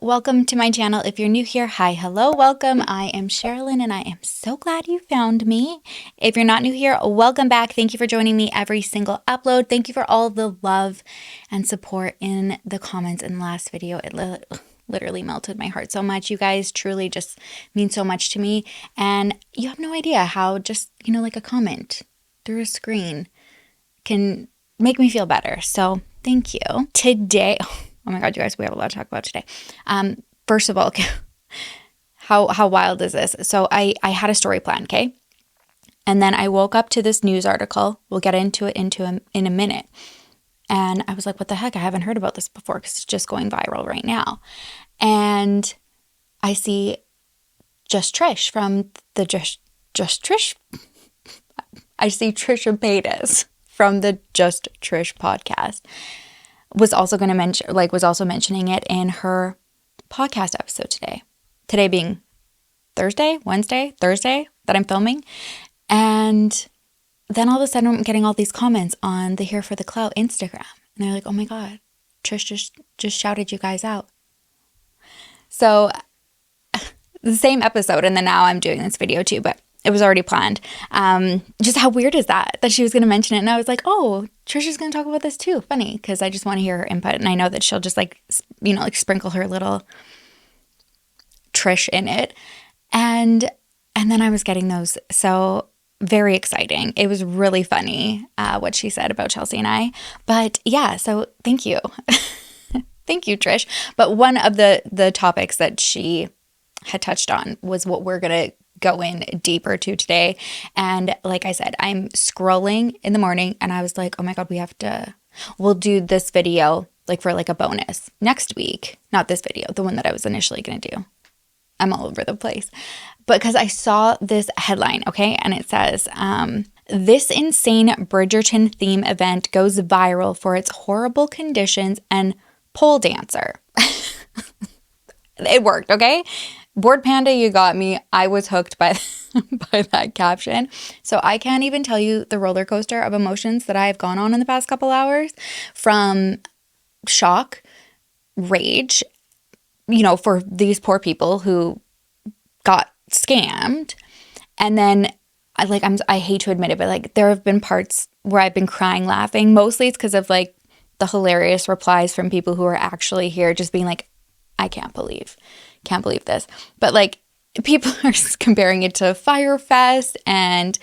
welcome to my channel. If you're new here, hi, hello, welcome. I am Sherrilyn and I am so glad you found me. If you're not new here, welcome back. Thank you for joining me every single upload. Thank you for all the love and support in the comments in the last video. It literally melted my heart so much. You guys truly just mean so much to me. And you have no idea how just, like a comment through a screen can make me feel better. So thank you. Today, oh my God, you guys, we have a lot to talk about today. First of all, how wild is this? So I had a story plan, okay? And then I woke up to this news article. We'll get into it in a minute. And I was like, what the heck? I haven't heard about this before because it's just going viral right now. And I see Just Trish from the Just Trish. I see Trisha Paytas from the Just Trish podcast was also mentioning it in her podcast episode today. Today being Thursday that I'm filming. And then all of a sudden I'm getting all these comments on the Here for the Clout Instagram. And they're like, oh my God, Trish just shouted you guys out. So the same episode, and then now I'm doing this video too, but it was already planned. Just how weird is that she was going to mention it. And I was like, oh, Trisha's going to talk about this too. Funny, because I just want to hear her input. And I know that she'll just sprinkle her little Trish in it. And then I was getting those. So very exciting. It was really funny what she said about Chelsea and I. But yeah, so thank you. Thank you, Trish. But one of the topics that she had touched on was what we're going to go in deeper to today. And like I said, I'm scrolling in the morning and I was like, oh my God, we'll do this video for a bonus next week. Not this video, the one that I was initially going to do. I'm all over the place. But because I saw this headline, okay? And it says, this insane Bridgerton theme event goes viral for its horrible conditions and pole dancer. It worked, okay? Board Panda, you got me. I was hooked by that caption. So I can't even tell you the roller coaster of emotions that I've gone on in the past couple hours, from shock, rage, for these poor people who got scammed. And then I hate to admit it, but there have been parts where I've been crying, laughing. Mostly it's because of the hilarious replies from people who are actually here just being like, I can't believe this. But people are comparing it to Fyre Fest and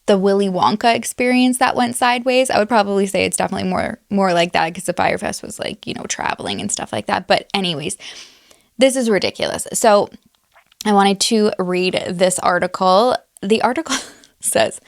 the Willy Wonka experience that went sideways. I would probably say it's definitely more like that because the Fyre Fest was traveling and stuff like that. But anyways, this is ridiculous. So I wanted to read this article. The article says,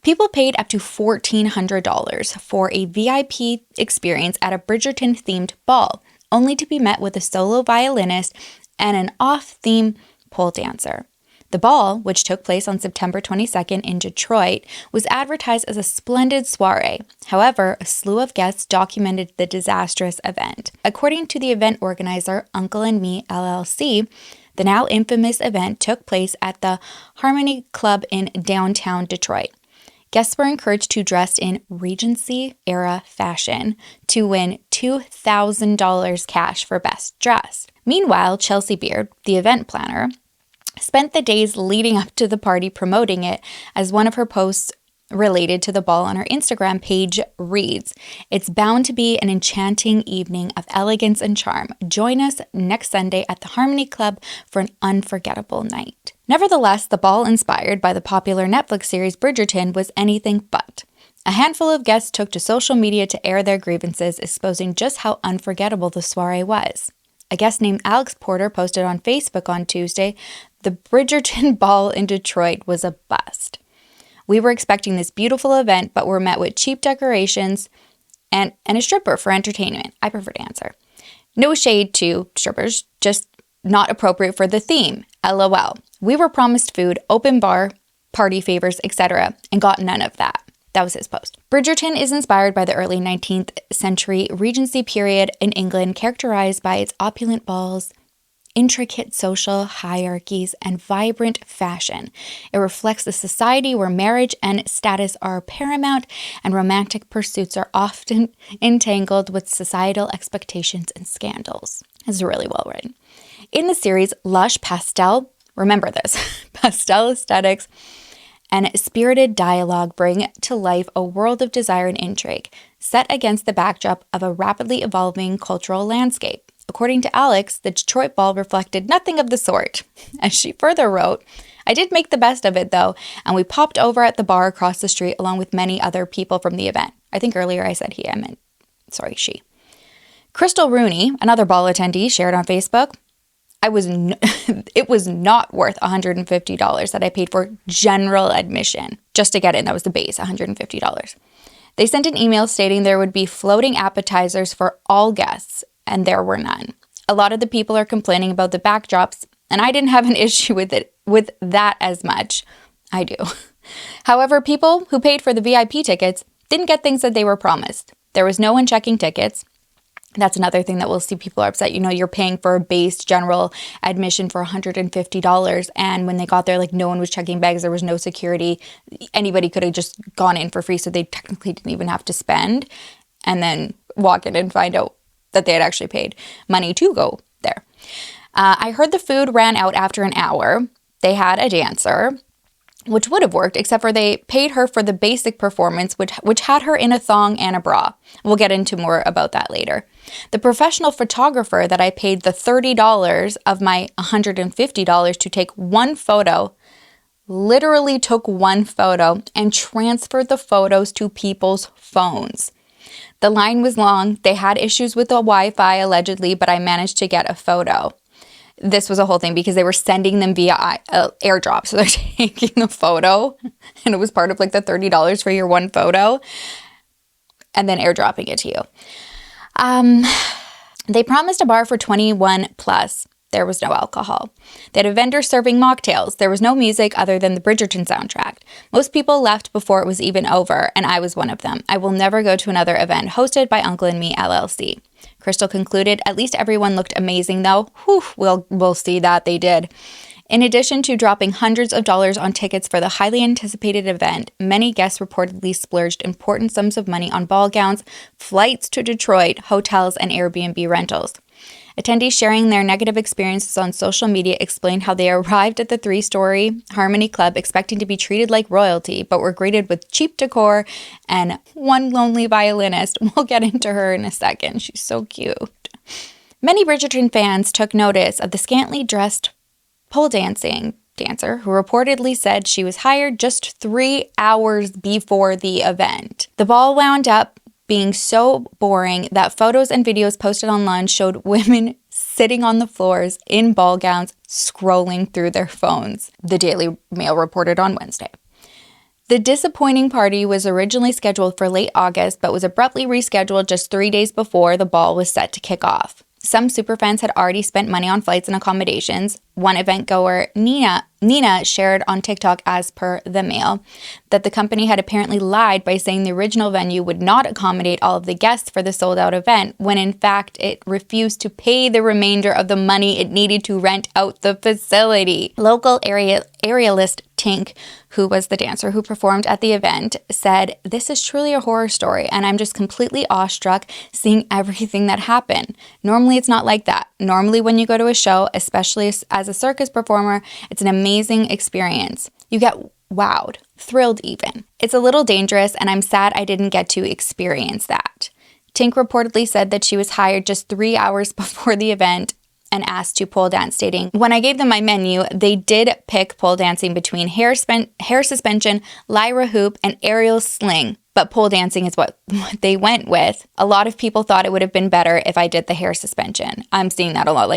people paid up to $1,400 for a VIP experience at a Bridgerton-themed ball, only to be met with a solo violinist and an off-theme pole dancer. The ball, which took place on September 22nd in Detroit, was advertised as a splendid soiree. However, a slew of guests documented the disastrous event. According to the event organizer, Uncle and Me LLC, the now infamous event took place at the Harmony Club in downtown Detroit. Guests were encouraged to dress in Regency-era fashion to win $2,000 cash for best dressed. Meanwhile, Chelsea Beard, the event planner, spent the days leading up to the party promoting it, as one of her posts related to the ball on her Instagram page reads, "It's bound to be an enchanting evening of elegance and charm. Join us next Sunday at the Harmony Club for an unforgettable night." Nevertheless, the ball inspired by the popular Netflix series Bridgerton was anything but. A handful of guests took to social media to air their grievances, exposing just how unforgettable the soiree was. A guest named Alex Porter posted on Facebook on Tuesday, "The Bridgerton Ball in Detroit was a bust. We were expecting this beautiful event, but were met with cheap decorations and a stripper for entertainment. I prefer dancer. No shade to strippers, just not appropriate for the theme. LOL. We were promised food, open bar, party favors, etc., and got none of that." That was his post. Bridgerton is inspired by the early 19th century Regency period in England, characterized by its opulent balls, intricate social hierarchies, and vibrant fashion. It reflects a society where marriage and status are paramount and romantic pursuits are often entangled with societal expectations and scandals. It's really well written. In the series, lush pastel, remember this, pastel aesthetics and spirited dialogue bring to life a world of desire and intrigue, set against the backdrop of a rapidly evolving cultural landscape. According to Alex, the Detroit Ball reflected nothing of the sort. As she further wrote, I did make the best of it, though, and we popped over at the bar across the street along with many other people from the event. I think earlier I said she. Crystal Rooney, another ball attendee, shared on Facebook, it was not worth $150 that I paid for general admission. Just to get in, that was the base, $150. They sent an email stating there would be floating appetizers for all guests, and there were none. A lot of the people are complaining about the backdrops, and I didn't have an issue with that as much. I do. However, people who paid for the VIP tickets didn't get things that they were promised. There was no one checking tickets. That's another thing that we'll see people are upset. You're paying for a base general admission for $150. And when they got there, no one was checking bags. There was no security. Anybody could have just gone in for free. So they technically didn't even have to spend and then walk in and find out that they had actually paid money to go there. I heard the food ran out after an hour. They had a dancer, which would have worked, except for they paid her for the basic performance, which had her in a thong and a bra. We'll get into more about that later. The professional photographer that I paid the $30 of my $150 to take one photo literally took one photo and transferred the photos to people's phones. The line was long. They had issues with the Wi-Fi allegedly, but I managed to get a photo. This was a whole thing because they were sending them via airdrop. So they're taking the photo and it was part of the $30 for your one photo and then airdropping it to you. They promised a bar for 21 plus. There was no alcohol. They had a vendor serving mocktails. There was no music other than the Bridgerton soundtrack. Most people left before it was even over, and I was one of them. I will never go to another event hosted by Uncle and Me LLC. Crystal concluded, at least everyone looked amazing though. Whew, we'll see that they did. In addition to dropping hundreds of dollars on tickets for the highly anticipated event, many guests reportedly splurged important sums of money on ball gowns, flights to Detroit, hotels, and Airbnb rentals. Attendees sharing their negative experiences on social media explained how they arrived at the 3-story Harmony Club expecting to be treated like royalty, but were greeted with cheap decor and one lonely violinist. We'll get into her in a second. She's so cute. Many Bridgerton fans took notice of the scantily dressed pole dancing dancer who reportedly said she was hired just 3 hours before the event. The ball wound up being so boring that photos and videos posted online showed women sitting on the floors in ball gowns, scrolling through their phones, the Daily Mail reported on Wednesday. The disappointing party was originally scheduled for late August, but was abruptly rescheduled just 3 days before the ball was set to kick off. Some superfans had already spent money on flights and accommodations. One event goer, Nina, shared on TikTok as per the Mail that the company had apparently lied by saying the original venue would not accommodate all of the guests for the sold-out event, when in fact it refused to pay the remainder of the money it needed to rent out the facility. Local aerialist Tink, who was the dancer who performed at the event, said, "This is truly a horror story, and I'm just completely awestruck seeing everything that happened. Normally it's not like that. Normally when you go to a show, especially as a circus performer, it's an amazing experience. You get wowed, thrilled even. It's a little dangerous, and I'm sad I didn't get to experience that." Tink reportedly said that she was hired just 3 hours before the event and asked to pole dance, stating, "When I gave them my menu, they did pick pole dancing between hair suspension, lyra hoop, and aerial sling. But pole dancing is what they went with. A lot of people thought it would have been better if I did the hair suspension." I'm seeing that a lot.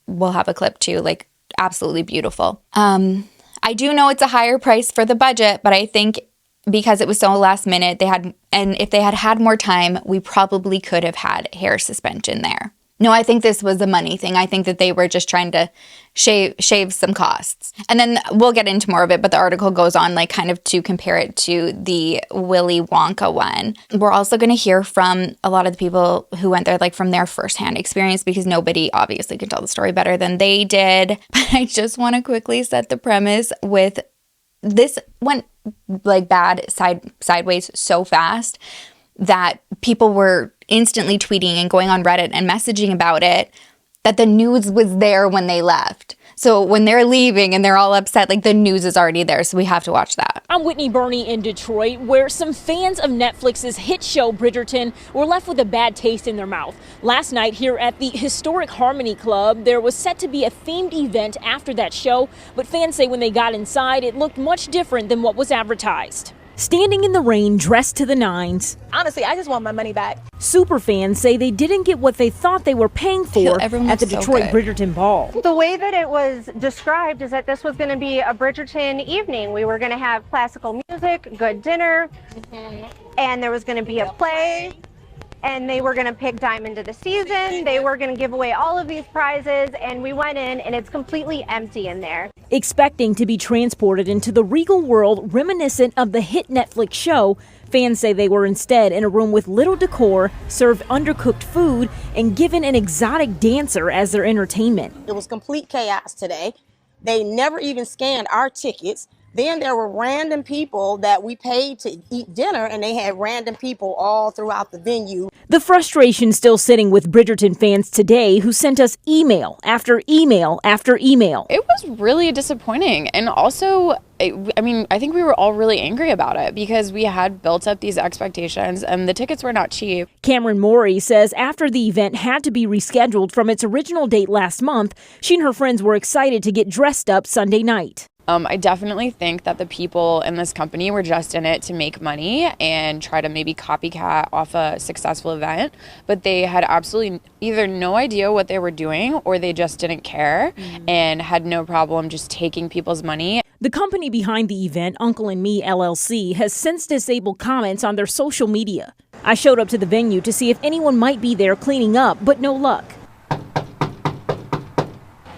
We'll have a clip too, absolutely beautiful. I do know it's a higher price for the budget, but I think because it was so last minute, and if they had had more time, we probably could have had hair suspension there. No, I think this was a money thing. I think that they were just trying to shave some costs. And then we'll get into more of it, but the article goes on kind of to compare it to the Willy Wonka one. We're also going to hear from a lot of the people who went there, from their firsthand experience, because nobody obviously can tell the story better than they did. But I just want to quickly set the premise with this went bad sideways so fast that people were instantly tweeting and going on Reddit and messaging about it that the news was there when they left. So when they're leaving and they're all upset, like the news is already there. So we have to watch that. I'm Whitney Burney in Detroit, where some fans of Netflix's hit show Bridgerton were left with a bad taste in their mouth. Last night here at the historic Harmony Club, there was set to be a themed event after that show, but fans say when they got inside, it looked much different than what was advertised. Standing in the rain, dressed to the nines. Honestly, I just want my money back. Superfans say they didn't get what they thought they were paying for at the Detroit Bridgerton Ball. The way that it was described is that this was going to be a Bridgerton evening. We were going to have classical music, good dinner, and there was going to be a play, and they were going to pick Diamond of the Season. They were going to give away all of these prizes, and we went in, and it's completely empty in there. Expecting to be transported into the regal world reminiscent of the hit Netflix show, fans say they were instead in a room with little decor, served undercooked food, and given an exotic dancer as their entertainment. It was complete chaos today. They never even scanned our tickets. Then there were random people that we paid to eat dinner, and they had random people all throughout the venue. The frustration still sitting with Bridgerton fans today, who sent us email after email after email. It was really disappointing. And also, I think we were all really angry about it because we had built up these expectations and the tickets were not cheap. Cameron Morey says after the event had to be rescheduled from its original date last month, she and her friends were excited to get dressed up Sunday night. I definitely think that the people in this company were just in it to make money and try to maybe copycat off a successful event, but they had absolutely either no idea what they were doing or they just didn't care and had no problem just taking people's money. The company behind the event, Uncle and Me LLC, has since disabled comments on their social media. I showed up to the venue to see if anyone might be there cleaning up, but no luck.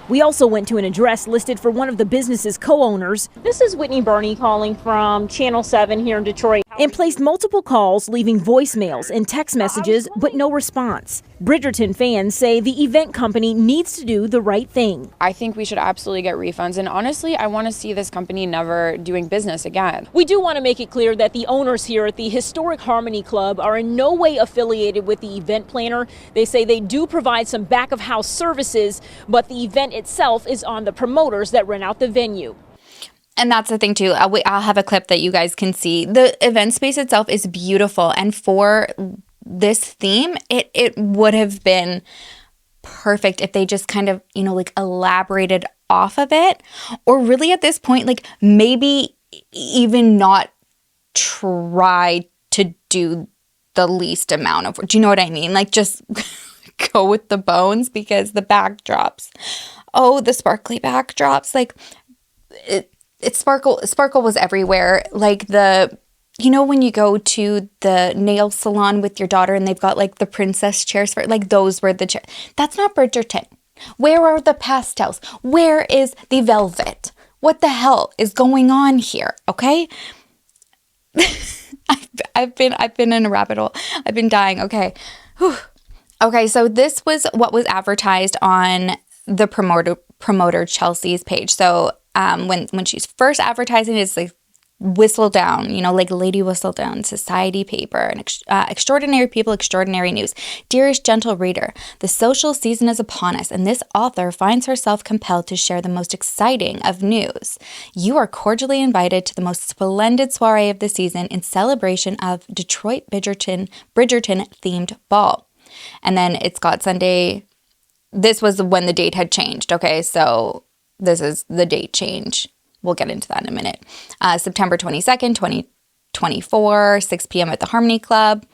We also went to an address listed for one of the business's co-owners. This is Whitney Burney calling from Channel 7 here in Detroit. And placed multiple calls, leaving voicemails and text messages, but no response. Bridgerton fans say the event company needs to do the right thing. I think we should absolutely get refunds. And honestly, I want to see this company never doing business again. We do want to make it clear that the owners here at the historic Harmony Club are in no way affiliated with the event planner. They say they do provide some back of house services, but the event itself is on the promoters that rent out the venue. And that's the thing, too. I'll have a clip that you guys can see. The event space itself is beautiful. And for this theme, it would have been perfect if they just kind of, like elaborated off of it. Or really at this point, like maybe even not try to do the least amount of work. Do you know what I mean? Like just go with the bones, because the backdrops. Oh, the sparkly backdrops. Like it sparkle was everywhere. Like when you go to the nail salon with your daughter and they've got like the princess chairs for, like those were the chairs. That's not Bridgerton. Where are the pastels? Where is the velvet? What the hell is going on here? Okay. I've been in a rabbit hole. I've been dying. Okay. Whew. Okay. So this was what was advertised on the promoter Chelsea's page. So when she's first advertising, it's like Whistledown, like Lady Whistledown, society paper, and extraordinary people, extraordinary news. Dearest gentle reader, the social season is upon us, and this author finds herself compelled to share the most exciting of news. You are cordially invited to the most splendid soiree of the season in celebration of Detroit Bridgerton themed ball. And then it's got Sunday. This was when the date had changed. Okay, so this is the date change. We'll get into that in a minute. September 22nd, 2024, 6 p.m. at the Harmony Club.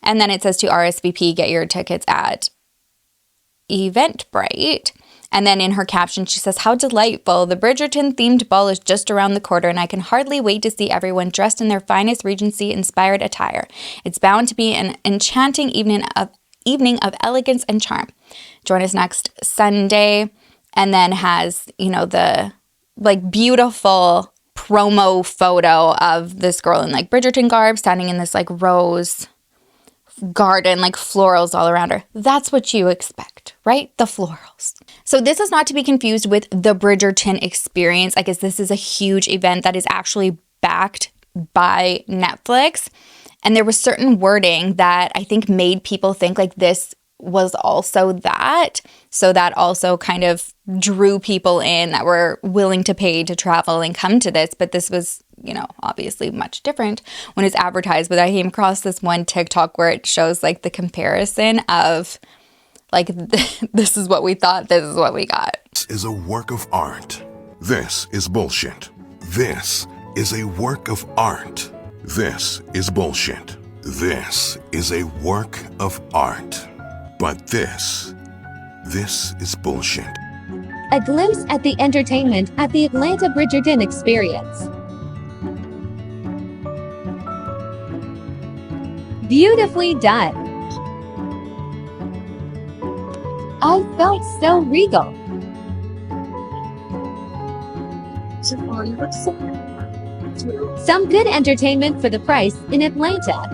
And then it says to RSVP, get your tickets at Eventbrite. And then in her caption, she says, how delightful. The Bridgerton-themed ball is just around the corner, and I can hardly wait to see everyone dressed in their finest Regency-inspired attire. It's bound to be an enchanting evening of elegance and charm. Join us next Sunday. And then has, the like beautiful promo photo of this girl in like Bridgerton garb standing in this like rose garden, like florals all around her. That's what you expect, right? The florals. So this is not to be confused with the Bridgerton experience. I guess this is a huge event that is actually backed by Netflix. And there was certain wording that I think made people think like this was also that. So that also kind of drew people in that were willing to pay to travel and come to this. But this was, obviously much different when it's advertised. But I came across this one TikTok where it shows like the comparison of like, this is what we thought, this is what we got. This is a work of art. This is bullshit. This is a work of art. This is bullshit. This is a work of art. But this is bullshit. A glimpse at the entertainment at the Atlanta Bridgerton experience. Beautifully done. I felt so regal. Some good entertainment for the price in Atlanta.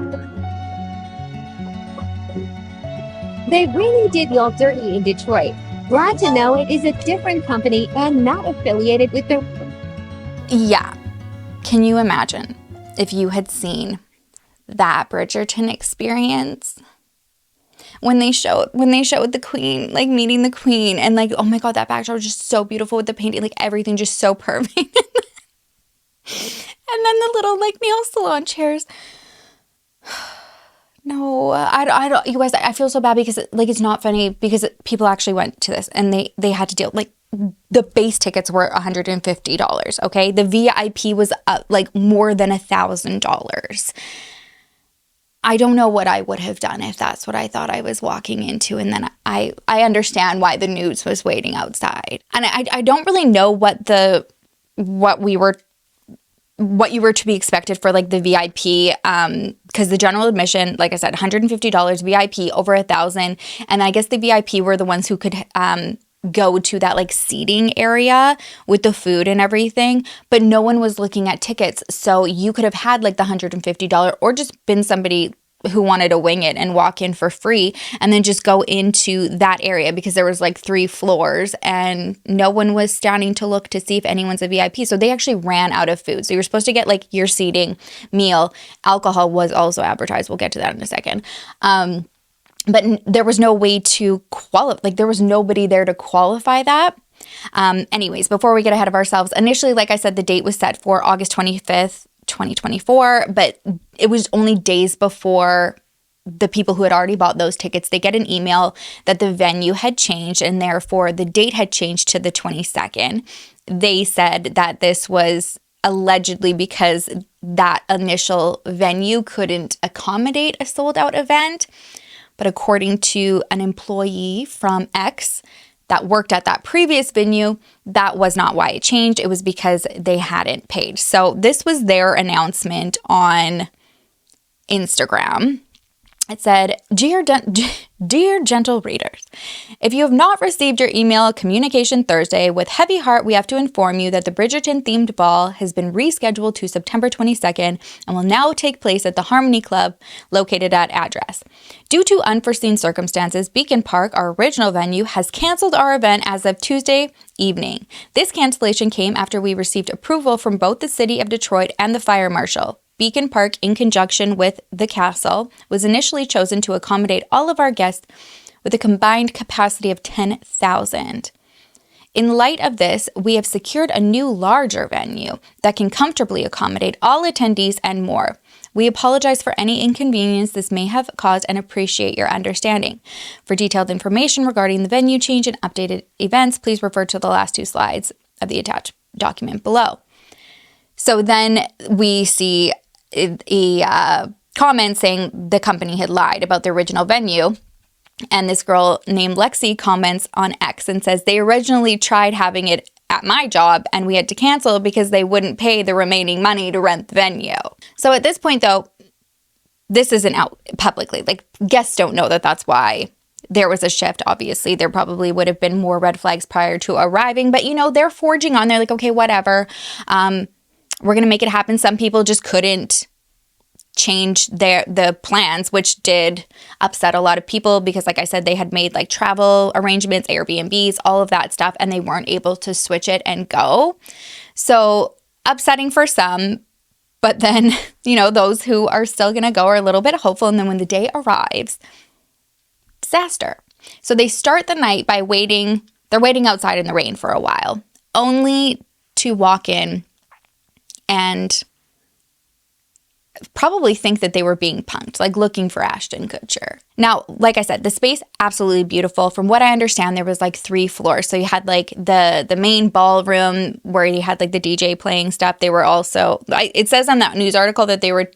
They really did y'all dirty in Detroit. Glad to know it is a different company and not affiliated with the... Yeah. Can you imagine if you had seen that Bridgerton experience? When they showed the queen, like meeting the queen, and like, oh my God, that backdrop was just so beautiful with the painting, like everything just so perfect. And then the little like nail salon chairs. No, I don't, you guys, I feel so bad because like, it's not funny because people actually went to this and they had to deal, like the base tickets were $150. Okay. The VIP was like more than $1,000. I don't know what I would have done if that's what I thought I was walking into. And then I understand why the news was waiting outside. And I don't really know what you were to be expected for like the VIP, because the general admission, like I said, $150, VIP over $1,000. And I guess the VIP were the ones who could go to that like seating area with the food and everything, but no one was looking at tickets. So you could have had like the $150 or just been somebody who wanted to wing it and walk in for free and then just go into that area because there was like 3 floors and no one was standing to look to see if anyone's a VIP. So they actually ran out of food. So you're supposed to get like your seating, meal. Alcohol was also advertised. We'll get to that in a second. But there was no way to qualify, like there was nobody there to qualify that. Anyways, before we get ahead of ourselves, initially, like I said, the date was set for August 25th, 2024, but it was only days before the people who had already bought those tickets, they get an email that the venue had changed and therefore the date had changed to the 22nd. They said that this was allegedly because that initial venue couldn't accommodate a sold out event. But according to an employee from X that worked at that previous venue, that was not why it changed. It was because they hadn't paid. So this was their announcement on Instagram. It said, Dear gentle readers, if you have not received your email communication Thursday, with heavy heart, we have to inform you that the Bridgerton themed ball has been rescheduled to September 22nd and will now take place at the Harmony Club located at address. Due to unforeseen circumstances, Beacon Park, our original venue, has canceled our event as of Tuesday evening. This cancellation came after we received approval from both the City of Detroit and the Fire Marshal. Beacon Park, in conjunction with the castle, was initially chosen to accommodate all of our guests with a combined capacity of 10,000. In light of this, we have secured a new, larger venue that can comfortably accommodate all attendees and more. We apologize for any inconvenience this may have caused and appreciate your understanding. For detailed information regarding the venue change and updated events, please refer to the last 2 slides of the attached document below. So then we see a comment saying the company had lied about the original venue. And this girl named Lexi comments on X and says they originally tried having it at my job and we had to cancel because they wouldn't pay the remaining money to rent the venue. So at this point, though, this isn't out publicly. Like, guests don't know that that's why there was a shift. Obviously, there probably would have been more red flags prior to arriving. But, they're forging on. They're like, okay, whatever. We're going to make it happen. Some people just couldn't change the plans, which did upset a lot of people because, like I said, they had made like travel arrangements, Airbnbs, all of that stuff, and they weren't able to switch it and go. So upsetting for some, but then, those who are still going to go are a little bit hopeful. And then when the day arrives, disaster. So they start the night by waiting. They're waiting outside in the rain for a while, only to walk in and probably think that they were being punked, like looking for Ashton Kutcher. Now, like I said, the space, absolutely beautiful. From what I understand, there was like 3 floors. So you had like the main ballroom where you had like the DJ playing stuff. They were also, it says on that news article that they were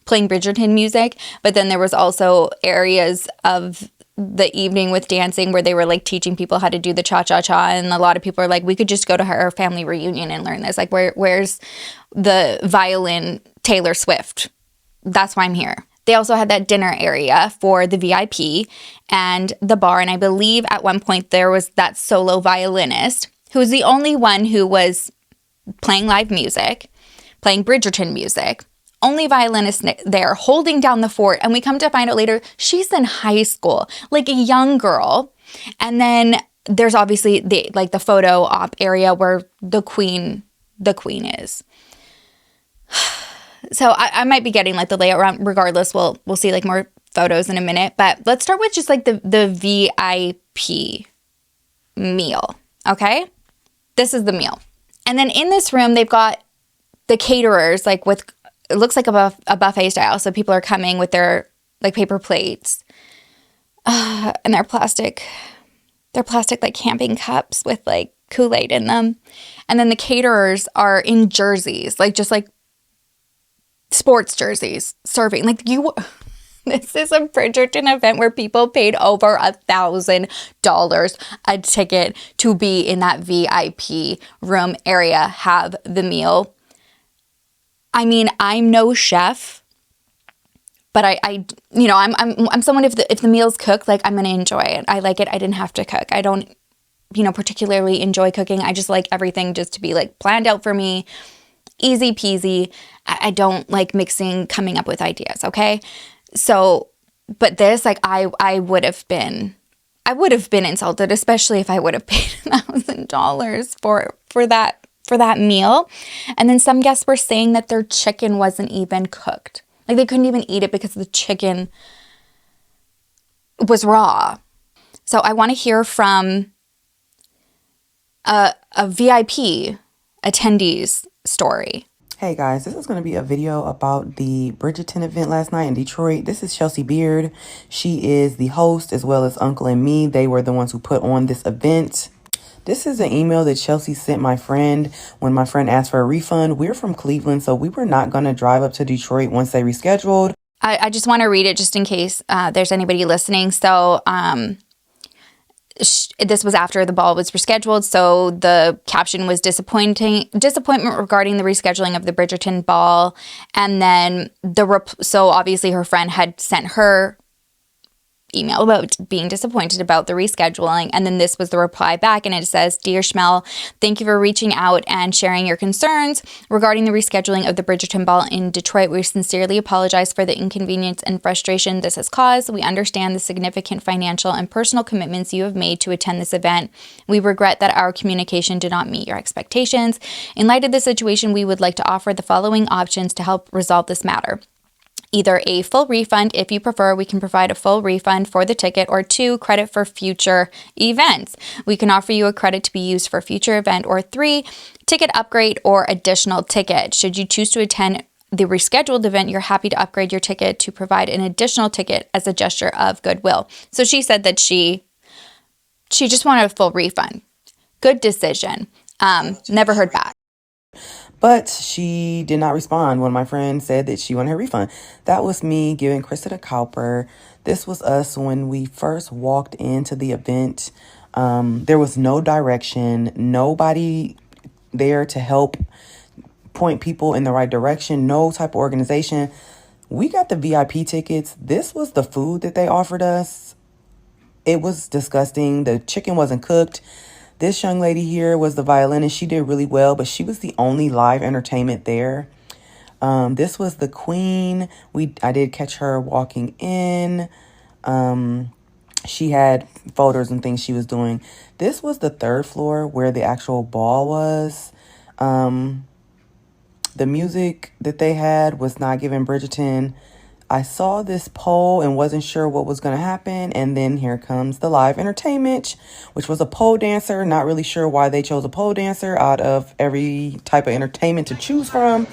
playing Bridgerton music, but then there was also areas of the evening with dancing where they were like teaching people how to do the cha-cha-cha, and a lot of people are like, we could just go to her family reunion and learn this. Like, where's the violin Taylor Swift? That's why I'm here. They also had that dinner area for the VIP and the bar, and I believe at one point there was that solo violinist who was the only one who was playing live music, playing Bridgerton music. Only violinist there holding down the fort. And we come to find out later, she's in high school, like a young girl. And then there's obviously the photo op area where the queen is. So I might be getting like the layout wrong. Regardless, we'll see like more photos in a minute. But let's start with just like the VIP meal. Okay? This is the meal. And then in this room, they've got the caterers, like with, it looks like a buffet style. So people are coming with their like paper plates and their plastic like camping cups with like Kool-Aid in them. And then the caterers are in jerseys, like just like sports jerseys, serving. Like this is a Bridgerton event where people paid over $1,000 a ticket to be in that VIP room area, have the meal. I mean, I'm no chef, but I'm someone, if the meal's cooked, like I'm going to enjoy it. I like it. I didn't have to cook. I don't, particularly enjoy cooking. I just like everything just to be like planned out for me. Easy peasy. I don't like coming up with ideas. Okay. So, but this, like I would have been insulted, especially if I would have paid $1,000 for that meal. And then some guests were saying that their chicken wasn't even cooked. Like they couldn't even eat it because the chicken was raw. So I want to hear from a VIP attendee's story. Hey guys, this is going to be a video about the Bridgerton event last night in Detroit. This is Chelsea Beard. She is the host as well as Uncle and me. They were the ones who put on this event. This is an email that Chelsea sent my friend when my friend asked for a refund. We're from Cleveland, so we were not going to drive up to Detroit once they rescheduled. I just want to read it just in case there's anybody listening. So this was after the ball was rescheduled. So the caption was disappointment regarding the rescheduling of the Bridgerton Ball. And then so obviously her friend had sent her email about being disappointed about the rescheduling, and then this was the reply back, and it says, "Dear Schmel, thank you for reaching out and sharing your concerns regarding the rescheduling of the Bridgerton Ball in Detroit. We sincerely apologize for the inconvenience and frustration this has caused. We understand the significant financial and personal commitments you have made to attend this event. We regret that our communication did not meet your expectations. In light of the situation, we would like to offer the following options to help resolve this matter. Either a full refund, if you prefer, we can provide a full refund for the ticket, or 2, credit for future events. We can offer you a credit to be used for a future event, or 3, ticket upgrade or additional ticket. Should you choose to attend the rescheduled event, you're happy to upgrade your ticket to provide an additional ticket as a gesture of goodwill." So she said that she just wanted a full refund. Good decision. Never heard back. But she did not respond when my friend said that she wanted her refund. That was me giving Krista the Cowper. This was us when we first walked into the event. There was no direction, nobody there to help point people in the right direction, no type of organization. We got the VIP tickets. This was the food that they offered us. It was disgusting. The chicken wasn't cooked. This young lady here was the violinist. She did really well, but she was the only live entertainment there. This was the queen. I did catch her walking in. She had photos and things she was doing. This was the 3rd floor where the actual ball was. The music that they had was not giving Bridgerton I saw this poll and wasn't sure what was going to happen. And then here comes the live entertainment, which was a pole dancer. Not really sure why they chose a pole dancer out of every type of entertainment to choose from.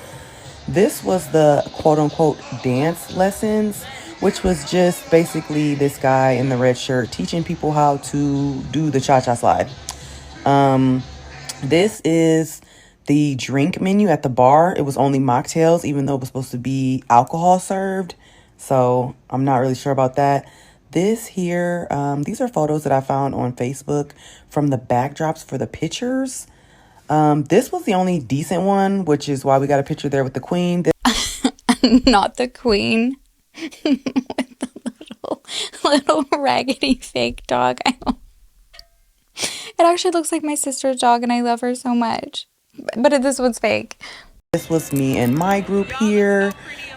This was the quote unquote dance lessons, which was just basically this guy in the red shirt teaching people how to do the cha-cha slide. This is the drink menu at the bar. It was only mocktails, even though it was supposed to be alcohol served. So I'm not really sure about that. This here, these are photos that I found on Facebook from the backdrops for the pictures. This was the only decent one, which is why we got a picture there with the queen. Not the queen. With the little raggedy fake dog. It actually looks like my sister's dog, and I love her so much. But this one's fake. This was me and my group here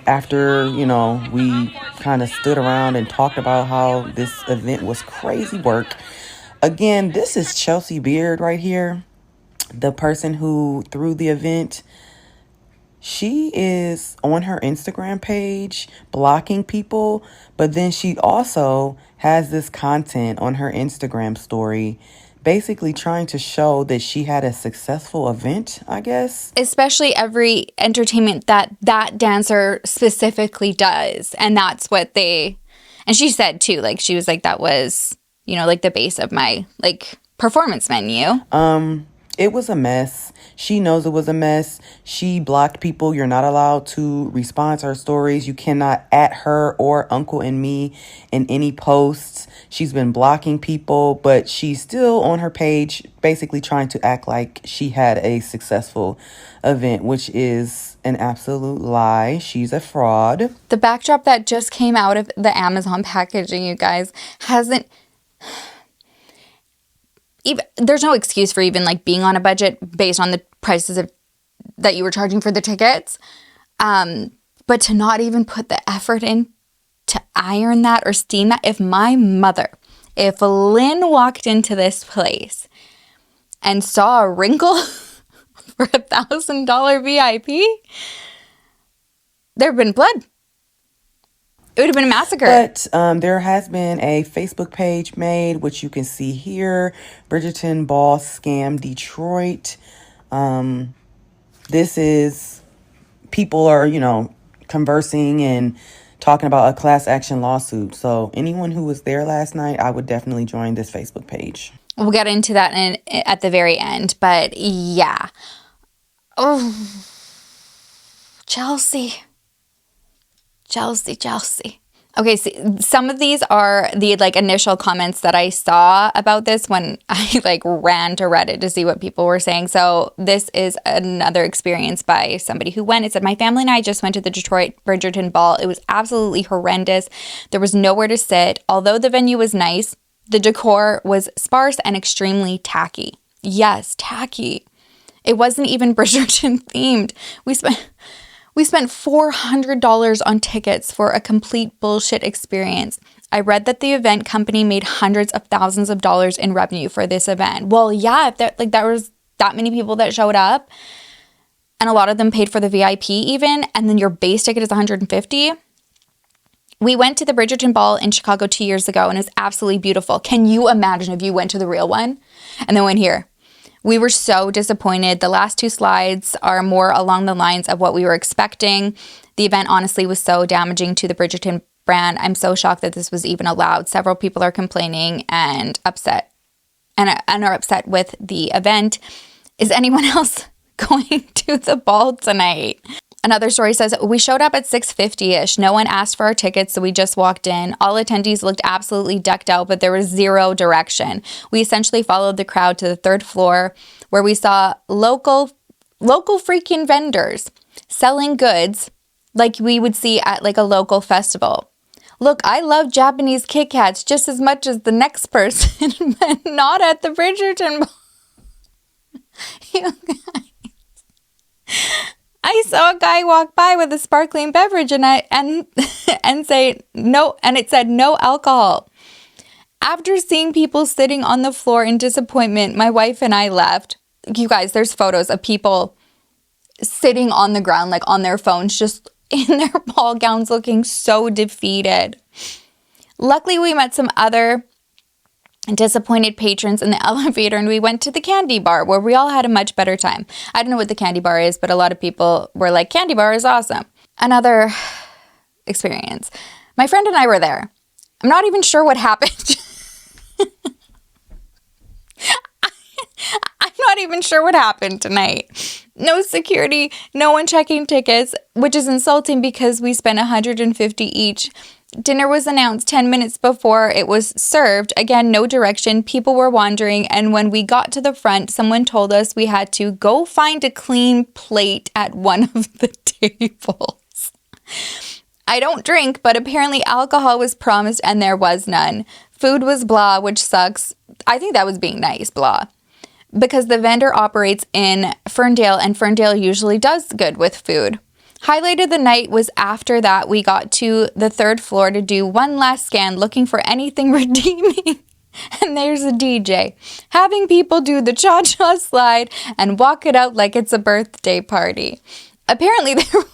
after, we kind of stood around and talked about how this event was crazy work. Again, this is Chelsea Beard right here, the person who threw the event. She is on her Instagram page blocking people, but then she also has this content on her Instagram story basically trying to show that she had a successful event, I guess. Especially every entertainment that dancer specifically does. And that's what and she said too, like, she was like, that was, like the base of my, like, performance menu. It was a mess. She knows it was a mess. She blocked people. You're not allowed to respond to her stories. You cannot at her or Uncle and me in any posts. She's been blocking people, but she's still on her page basically trying to act like she had a successful event, which is an absolute lie. She's a fraud. The backdrop that just came out of the Amazon packaging, you guys, hasn't... There's no excuse for even like being on a budget based on the prices that you were charging for the tickets. But to not even put the effort in to iron that or steam that. If Lynn walked into this place and saw a wrinkle for $1,000 VIP, there'd been blood. It would have been a massacre. But there has been a Facebook page made, which you can see here. Bridgerton Ball Scam Detroit. This is, people are, conversing and talking about a class action lawsuit. So anyone who was there last night, I would definitely join this Facebook page. We'll get into that at the very end. But yeah. Oh, Chelsea. Okay, so some of these are the like initial comments that I saw about this when I like ran to Reddit to see what people were saying. So this is another experience by somebody who went. It said, my family and I just went to the Detroit Bridgerton Ball. It was absolutely horrendous. There was nowhere to sit. Although the venue was nice, the decor was sparse and extremely tacky. Yes, tacky. It wasn't even Bridgerton themed. We spent $400 on tickets for a complete bullshit experience. I read that the event company made hundreds of thousands of dollars in revenue for this event. Well, yeah, if there was that many people that showed up, and a lot of them paid for the VIP even, and then your base ticket is $150. We went to the Bridgerton Ball in Chicago 2 years ago, and it was absolutely beautiful. Can you imagine if you went to the real one and then went here? We were so disappointed. The last two slides are more along the lines of what we were expecting. The event honestly was so damaging to the Bridgerton brand. I'm so shocked that this was even allowed. Several people are complaining and upset and are upset with the event. Is anyone else going to the ball tonight? Another story says, we showed up at 6:50-ish. No one asked for our tickets, so we just walked in. All attendees looked absolutely decked out, but there was zero direction. We essentially followed the crowd to the third floor where we saw local freaking vendors selling goods like we would see at like a local festival. Look, I love Japanese Kit Kats just as much as the next person, but not at the Bridgerton Ball. You guys. I saw a guy walk by with a sparkling beverage and say no, and it said no alcohol. After seeing people sitting on the floor in disappointment, my wife and I left. You guys, there's photos of people sitting on the ground, like on their phones, just in their ball gowns looking so defeated. Luckily, we met some other disappointed patrons in the elevator, and we went to the candy bar where we all had a much better time. I don't know what the candy bar is, but a lot of people were like, candy bar is awesome. Another experience. My friend and I were there. I'm not even sure what happened. I'm not even sure what happened tonight. No security, no one checking tickets, which is insulting because we spent $150 each. Dinner was announced 10 minutes before it was served. Again, no direction. People were wandering. And when we got to the front, someone told us we had to go find a clean plate at one of the tables. I don't drink, but apparently alcohol was promised and there was none. Food was blah, which sucks. I think that was being nice, blah. Because the vendor operates in Ferndale, and Ferndale usually does good with food. Highlight of the night was after that we got to the 3rd floor to do one last scan looking for anything redeeming. And there's a DJ having people do the cha-cha slide and walk it out like it's a birthday party. Apparently there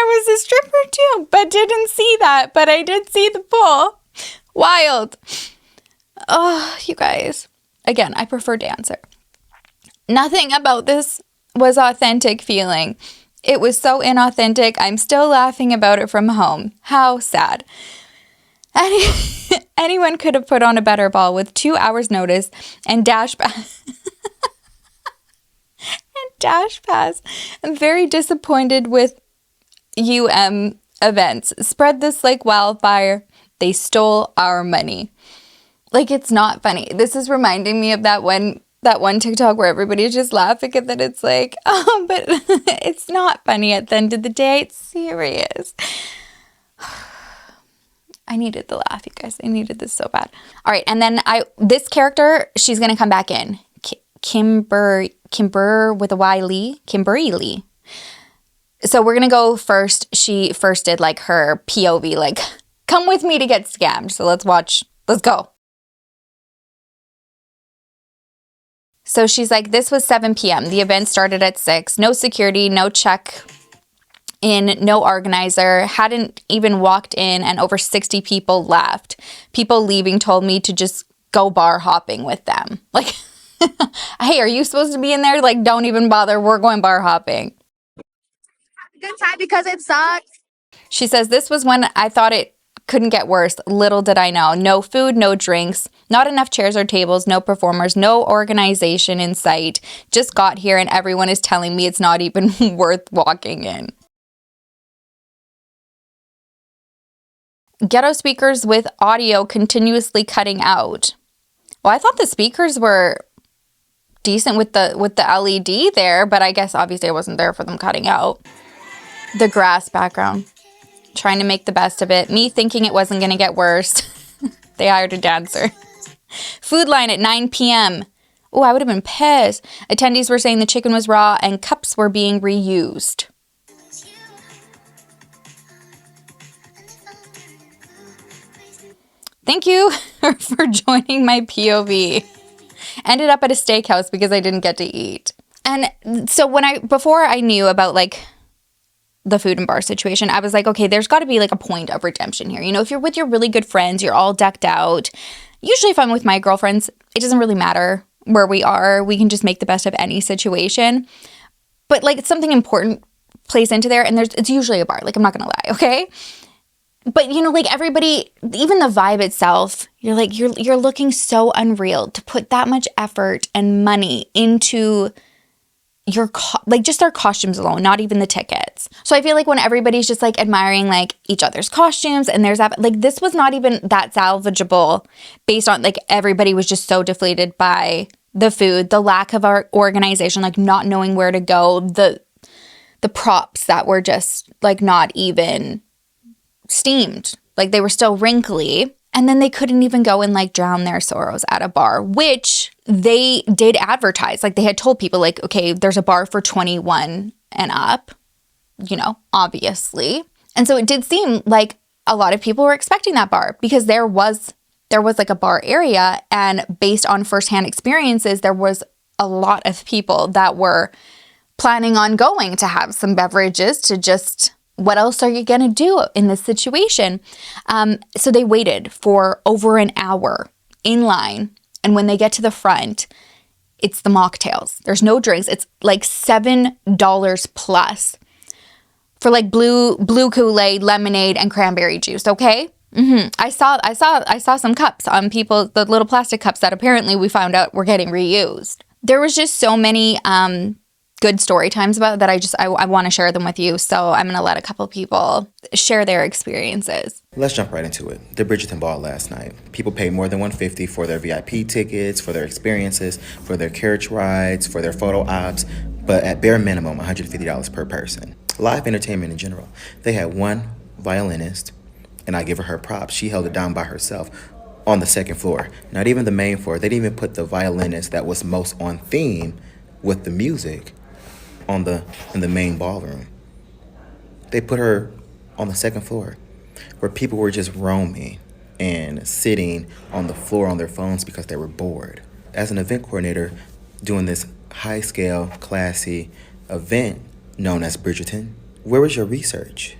was a stripper too, but didn't see that. But I did see the pool. Wild. Oh, you guys. Again, I prefer dancer. Nothing about this was authentic feeling. It was so inauthentic. I'm still laughing about it from home. How sad. Anyone could have put on a better ball with 2 hours notice and dash pass. Dash pass. I'm very disappointed with events. Spread this like wildfire. They stole our money. Like, it's not funny. This is reminding me of that one TikTok where everybody's just laughing and then it's like, oh, but it's not funny at the end of the day. It's serious. I needed the laugh, you guys. I needed this so bad. All right, and then this character, she's going to come back in. Kimber with a Y Lee. Kimberly Lee. So we're going to go first. She first did like her POV, like, come with me to get scammed. So let's watch. Let's go. So she's like, this was 7 p.m. The event started at 6. No security, no check in, no organizer. Hadn't even walked in and over 60 people left. People leaving told me to just go bar hopping with them. Like, hey, are you supposed to be in there? Like, don't even bother. We're going bar hopping. Good time because it sucks. She says, this was when I thought it couldn't get worse. Little did I know. No food, no drinks, not enough chairs or tables, no performers, no organization in sight. Just got here and everyone is telling me it's not even worth walking in. Ghetto speakers with audio continuously cutting out. Well, I thought the speakers were decent with the LED there, but I guess obviously I wasn't there for them cutting out. The grass background. Trying to make the best of it. Me thinking it wasn't going to get worse. They hired a dancer. Food line at 9 p.m. Oh, I would have been pissed. Attendees were saying the chicken was raw and cups were being reused. Thank you for joining my POV. Ended up at a steakhouse because I didn't get to eat. And so before I knew about like the food and bar situation, I was like, okay, there's got to be like a point of redemption here. You know, if you're with your really good friends, you're all decked out. Usually if I'm with my girlfriends, it doesn't really matter where we are. We can just make the best of any situation. But like something important plays into there, and it's usually a bar. Like, I'm not going to lie, okay? But, you know, like everybody, even the vibe itself, you're like, you're looking so unreal to put that much effort and money into like just our costumes alone, not even the tickets. So I feel like when everybody's just like admiring like each other's costumes and there's that, like this was not even that salvageable based on like everybody was just so deflated by the food, the lack of our organization, like not knowing where to go, the props that were just like not even steamed, like they were still wrinkly. And then they couldn't even go and like drown their sorrows at a bar, which they did advertise. Like they had told people like, okay, there's a bar for 21 and up, you know, obviously. And so it did seem like a lot of people were expecting that bar because there was like a bar area, and based on firsthand experiences, there was a lot of people that were planning on going to have some beverages to just, what else are you going to do in this situation? So they waited for over an hour in line. And when they get to the front, it's the mocktails. There's no drinks. It's like $7 plus for like blue Kool-Aid, lemonade, and cranberry juice. Okay. I saw some cups on people, the little plastic cups that apparently we found out were getting reused. There was just so many good story times about that. I want to share them with you. So I'm going to let a couple people share their experiences. Let's jump right into it. The Bridgerton Ball last night. People paid more than $150 for their VIP tickets, for their experiences, for their carriage rides, for their photo ops, but at bare minimum, $150 per person. Live entertainment in general. They had one violinist, and I give her props. She held it down by herself on the second floor. Not even the main floor. They didn't even put the violinist that was most on theme with the music in the main ballroom. They put her on the second floor where people were just roaming and sitting on the floor on their phones because they were bored. As an event coordinator doing this high-scale, classy event known as Bridgerton, where was your research?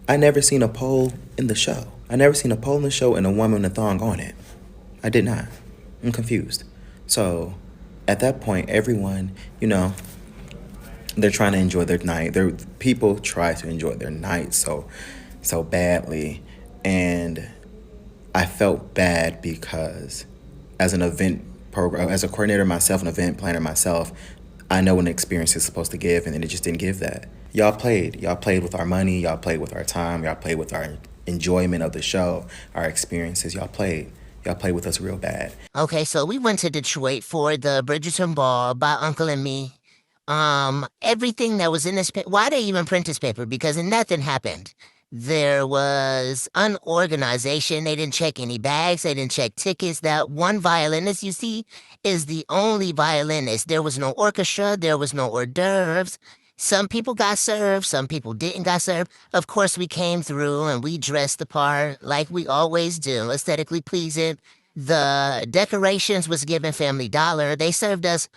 I never seen a pole in the show. I never seen a pole in the show and a woman in a thong on it. I did not. I'm confused. So at that point, everyone, they're trying to enjoy their night. People try to enjoy their night so badly. And I felt bad because as an event program, as a coordinator myself, an event planner myself, I know what an experience is supposed to give, and it just didn't give that. Y'all played with our money. Y'all played with our time. Y'all played with our enjoyment of the show, our experiences. Y'all played with us real bad. Okay, so we went to Detroit for the Bridgerton Ball by Uncle and me. Everything that was in this paper, why they even print this paper? Because nothing happened. There was unorganization. They didn't check any bags. They didn't check tickets. That one violinist you see is the only violinist. There was no orchestra. There was no hors d'oeuvres. Some people got served. Some people didn't got served. Of course, we came through and we dressed the part like we always do, aesthetically pleasing. The decorations was given Family Dollar. They served us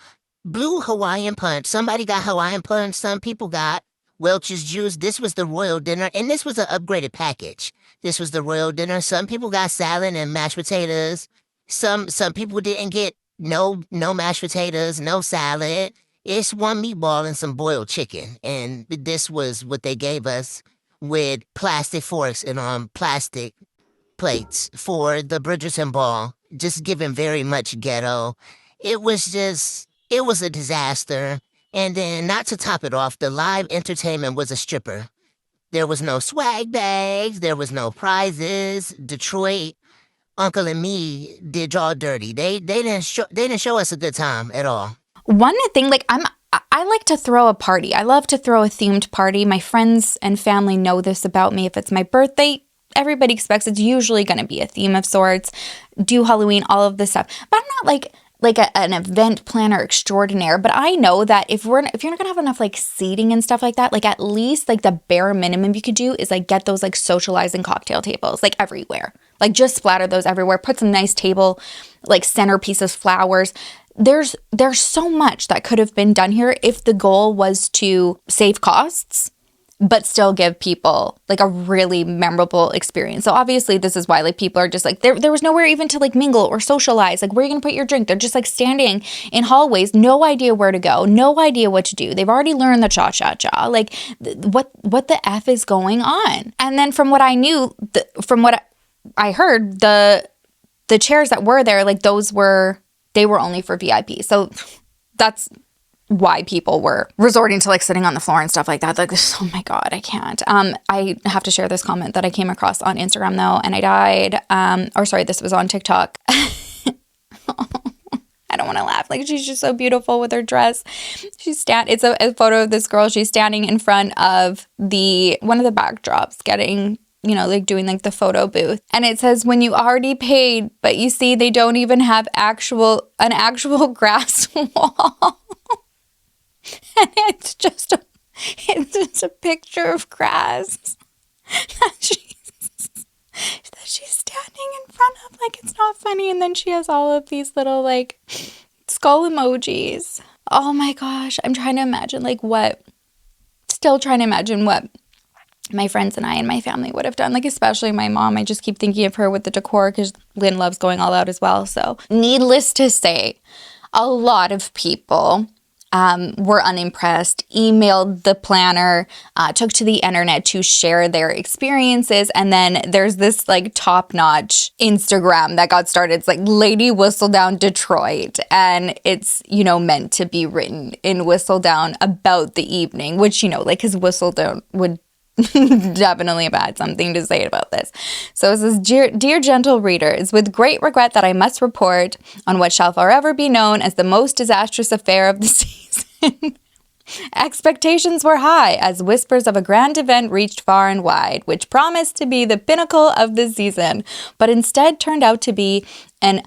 blue Hawaiian punch. Somebody got Hawaiian punch. Some people got Welch's juice. This was the royal dinner, and this was an upgraded package. This was the royal dinner. Some people got salad and mashed potatoes. Some people didn't get no mashed potatoes, no salad. It's one meatball and some boiled chicken, and this was what they gave us with plastic forks and plastic plates for the Bridgerton Ball. Just given very much ghetto. It was a disaster. And then, not to top it off, the live entertainment was a stripper. There was no swag bags. There was no prizes. Detroit, Uncle and me did y'all dirty. They didn't show us a good time at all. One thing, I like to throw a party. I love to throw a themed party. My friends and family know this about me. If it's my birthday, everybody expects it's usually going to be a theme of sorts. Do Halloween, all of this stuff. But I'm not like an event planner extraordinaire, but I know that if you're not gonna have enough seating and stuff like that, at least the bare minimum you could do is get those socializing cocktail tables everywhere. Just splatter those everywhere. Put some nice table centerpieces, flowers. There's so much that could have been done here if the goal was to save costs but still give people a really memorable experience. So obviously this is why people are just there was nowhere even to mingle or socialize. Where are you gonna put your drink? They're just standing in hallways, no idea where to go, no idea what to do. They've already learned the cha-cha-cha. What the F is going on? And then from what I knew, from what I heard, the chairs that were there, they were only for VIP. So that's why people were resorting to sitting on the floor and stuff like that. Oh my God, I can't. I have to share this comment that I came across on Instagram though, and I died. This was on TikTok. I don't want to laugh. She's just so beautiful with her dress. It's a photo of this girl. She's standing in front of one of the backdrops getting, doing the photo booth. And it says, when you already paid, but you see they don't even have an actual grass wall. And it's just a picture of grass that she's standing in front of. It's not funny. And then she has all of these little skull emojis. oh my gosh, I'm trying to imagine still trying to imagine what my friends and I and my family would have done, like especially my mom. I just keep thinking of her with the decor because Lynn loves going all out as well. So needless to say, a lot of people were unimpressed, emailed the planner, took to the internet to share their experiences. And then there's this like top-notch Instagram that got started. It's like Lady Whistledown Detroit. And it's, meant to be written in Whistledown about the evening, which, like his Whistledown would definitely have had something to say about this. So it says, Dear gentle readers, with great regret that I must report on what shall forever be known as the most disastrous affair of the season. Expectations were high as whispers of a grand event reached far and wide, which promised to be the pinnacle of the season, but instead turned out to be an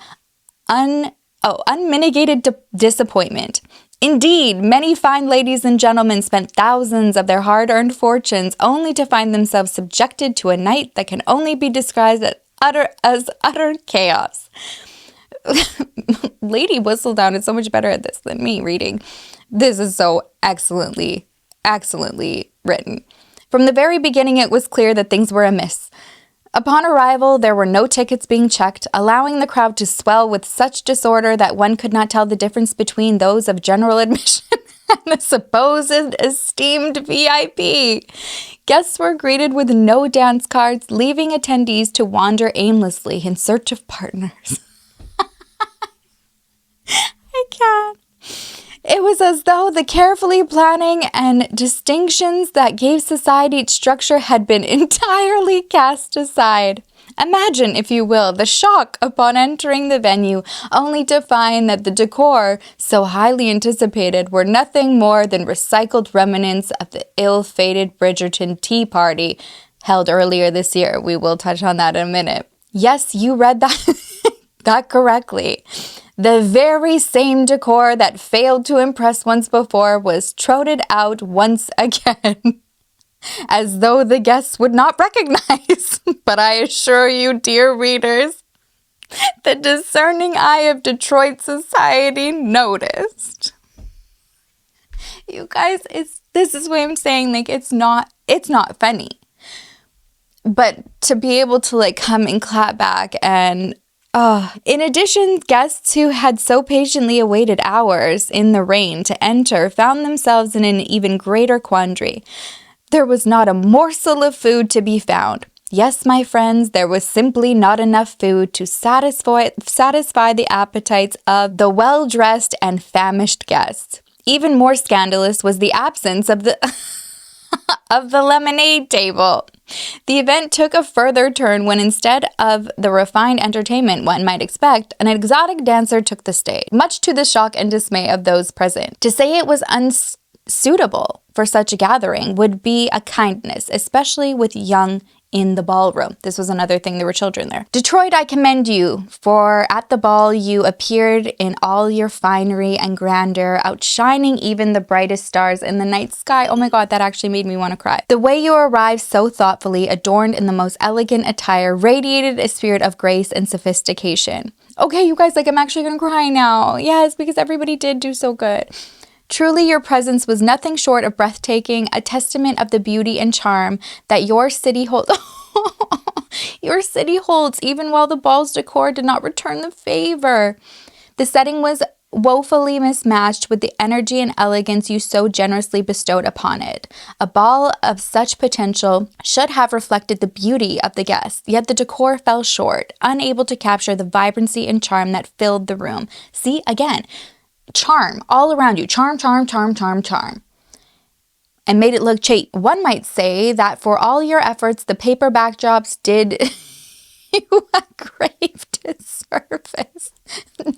unmitigated disappointment. Indeed, many fine ladies and gentlemen spent thousands of their hard-earned fortunes only to find themselves subjected to a night that can only be described as utter chaos. Lady Whistledown is so much better at this than me reading. This is so excellently written. From the very beginning, it was clear that things were amiss. Upon arrival, there were no tickets being checked, allowing the crowd to swell with such disorder that one could not tell the difference between those of general admission and the supposed esteemed VIP. Guests were greeted with no dance cards, leaving attendees to wander aimlessly in search of partners. I can't. It was as though the carefully planning and distinctions that gave society its structure had been entirely cast aside. Imagine, if you will, the shock upon entering the venue, only to find that the decor, so highly anticipated, were nothing more than recycled remnants of the ill-fated Bridgerton tea party held earlier this year. We will touch on that in a minute. Yes, you read that correctly. The very same decor that failed to impress once before was trotted out once again, as though the guests would not recognize. But I assure you, dear readers, the discerning eye of Detroit society noticed. You guys, this is what I'm saying, like it's not funny. But to be able to come and clap back and in addition, guests who had so patiently awaited hours in the rain to enter found themselves in an even greater quandary. There was not a morsel of food to be found. Yes, my friends, there was simply not enough food to satisfy the appetites of the well-dressed and famished guests. Even more scandalous was the absence of the lemonade table. The event took a further turn when instead of the refined entertainment one might expect, an exotic dancer took the stage, much to the shock and dismay of those present. To say it was unsuitable for such a gathering would be a kindness, especially with young in the ballroom. This was another thing, there were children there. Detroit, I commend you, for at the ball you appeared in all your finery and grandeur, outshining even the brightest stars in the night sky. Oh my god, that actually made me want to cry. The way you arrived so thoughtfully, adorned in the most elegant attire, radiated a spirit of grace and sophistication. Okay, you guys, I'm actually gonna cry now. Yes, because everybody did do so good. Truly, your presence was nothing short of breathtaking, a testament of the beauty and charm that your city holds. Your city holds, even while the ball's decor did not return the favor. The setting was woefully mismatched with the energy and elegance you so generously bestowed upon it. A ball of such potential should have reflected the beauty of the guests, yet the decor fell short, unable to capture the vibrancy and charm that filled the room. See, again, charm all around you. Charm. And made it look cheap. One might say that for all your efforts, the paper backdrops did you a grave disservice.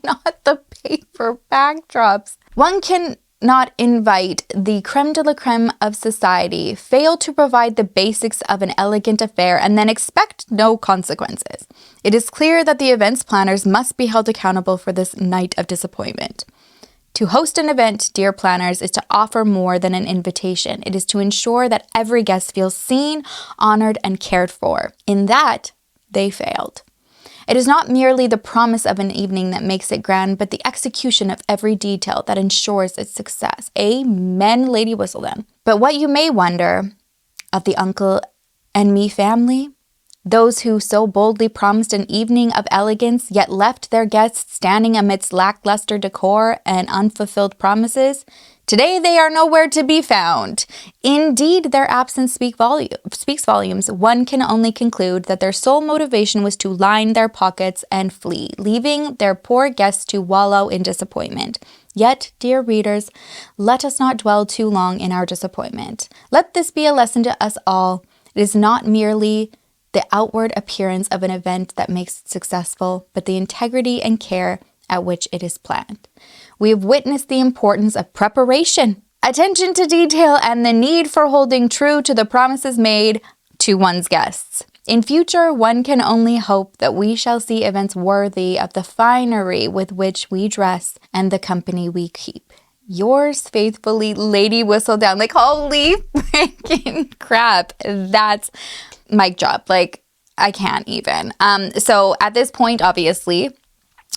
Not the paper backdrops. One cannot invite the creme de la creme of society, fail to provide the basics of an elegant affair, and then expect no consequences. It is clear that the events planners must be held accountable for this night of disappointment. To host an event, dear planners, is to offer more than an invitation. It is to ensure that every guest feels seen, honored, and cared for. In that, they failed. It is not merely the promise of an evening that makes it grand, but the execution of every detail that ensures its success. Amen, Lady Whistledown. But what you may wonder of the Uncle and Me family, those who so boldly promised an evening of elegance, yet left their guests standing amidst lackluster decor and unfulfilled promises, today they are nowhere to be found. Indeed, their absence speaks volumes. One can only conclude that their sole motivation was to line their pockets and flee, leaving their poor guests to wallow in disappointment. Yet, dear readers, let us not dwell too long in our disappointment. Let this be a lesson to us all. It is not merely the outward appearance of an event that makes it successful, but the integrity and care at which it is planned. We have witnessed the importance of preparation, attention to detail, and the need for holding true to the promises made to one's guests. In future, one can only hope that we shall see events worthy of the finery with which we dress and the company we keep. Yours faithfully, Lady Whistledown. Like, holy freaking crap. That's mic drop. Like, I can't even. So at this point, obviously,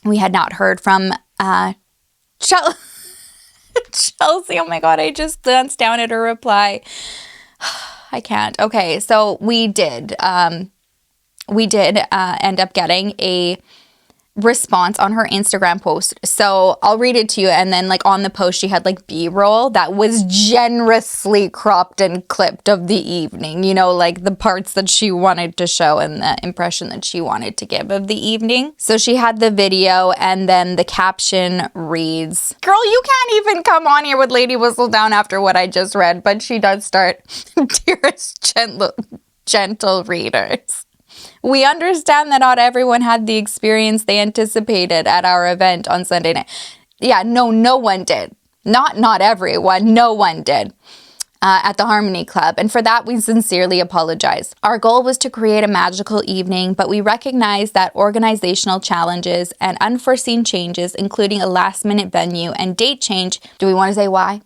we had not heard from Chelsea. Oh my God, I just glanced down at her reply. I can't. Okay, so we did end up getting a response on her Instagram post. So I'll read it to you, and then like on the post she had like B-roll that was generously cropped and clipped of the evening, you know, like the parts that she wanted to show and the impression that she wanted to give of the evening. So she had the video, and then the caption reads, "Girl, you can't even come on here with Lady Whistledown after what I just read," but she does start, "Dearest gentle readers, we understand that not everyone had the experience they anticipated at our event on Sunday night." Yeah, no one did. Not everyone. No one did at the Harmony Club. And for that, we sincerely apologize. Our goal was to create a magical evening, but we recognize that organizational challenges and unforeseen changes, including a last-minute venue and date change. Do we want to say why?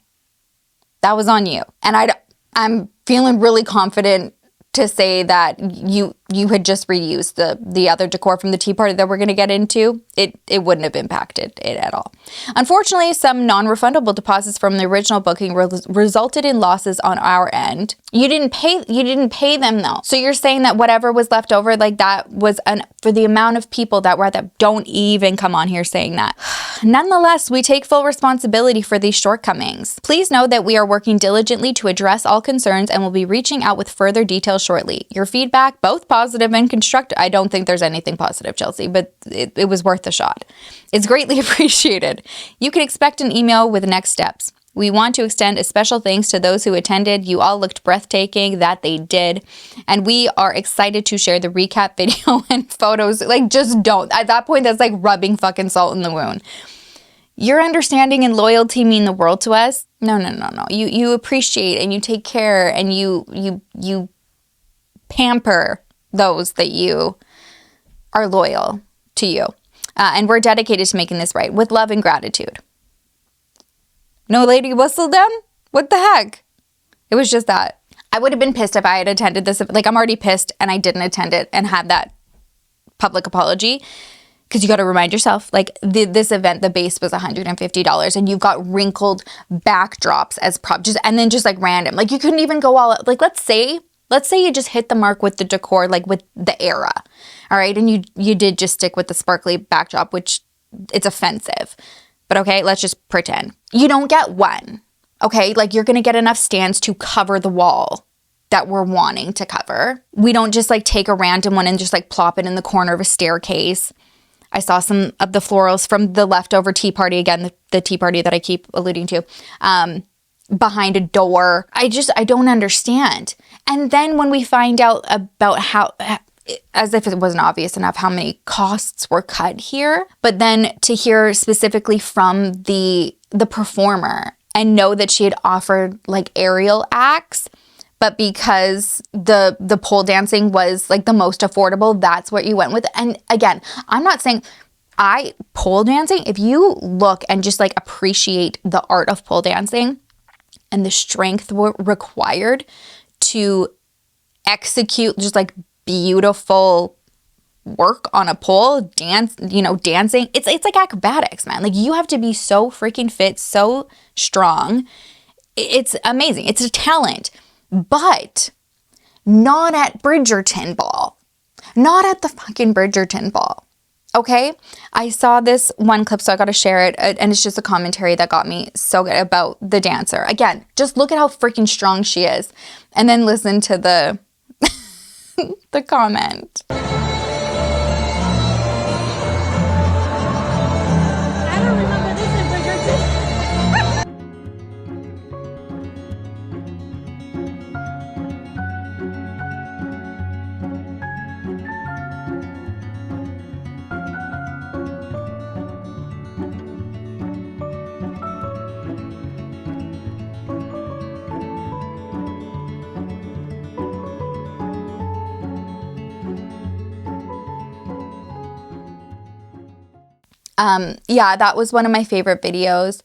That was on you. And I'm feeling really confident to say that you had just reused the other decor from the tea party that we're going to get into. It wouldn't have impacted it at all. Unfortunately, some non-refundable deposits from the original booking resulted in losses on our end. You didn't pay them though. So you're saying that whatever was left over, like that was for the amount of people that were at that. Don't even come on here saying that. Nonetheless, we take full responsibility for these shortcomings. Please know that we are working diligently to address all concerns and will be reaching out with further details shortly. Your feedback, both positive and constructive. I don't think there's anything positive, Chelsea, but it was worth a shot. It's greatly appreciated. You can expect an email with next steps. We want to extend a special thanks to those who attended. You all looked breathtaking, that they did. And we are excited to share the recap video and photos. Like, just don't. At that point, that's like rubbing fucking salt in the wound. Your understanding and loyalty mean the world to us. No. You appreciate and you take care and you pamper those that you are loyal to you. And we're dedicated to making this right with love and gratitude. No Lady Whistledown? What the heck? It was just that. I would have been pissed if I had attended this. Like, I'm already pissed and I didn't attend it and had that public apology. Because you got to remind yourself, like, this event, the base was $150 and you've got wrinkled backdrops as props. And then just like random. Like, you couldn't even go all out. Like, let's say you just hit the mark with the decor, like with the era. All right. And you did just stick with the sparkly backdrop, which it's offensive. But okay, let's just pretend. You don't get one. Okay, like you're going to get enough stands to cover the wall that we're wanting to cover. We don't just like take a random one and just like plop it in the corner of a staircase. I saw some of the florals from the leftover tea party, again, the tea party that I keep alluding to, behind a door. I don't understand. And then when we find out about how, as if it wasn't obvious enough how many costs were cut here, but then to hear specifically from the performer and know that she had offered like aerial acts, but because the pole dancing was like the most affordable, that's what you went with. And again, I'm not saying pole dancing, if you look and just like appreciate the art of pole dancing and the strength required to execute just like beautiful work on a pole, dancing. It's like acrobatics, man. Like, you have to be so freaking fit, so strong. It's amazing. It's a talent, but not at Bridgerton Ball. Not at the fucking Bridgerton Ball. Okay? I saw this one clip, so I got to share it. And it's just a commentary that got me so good about the dancer. Again, just look at how freaking strong she is. And then listen to the the comment. I don't remember this in Bridgerton. Yeah, that was one of my favorite videos.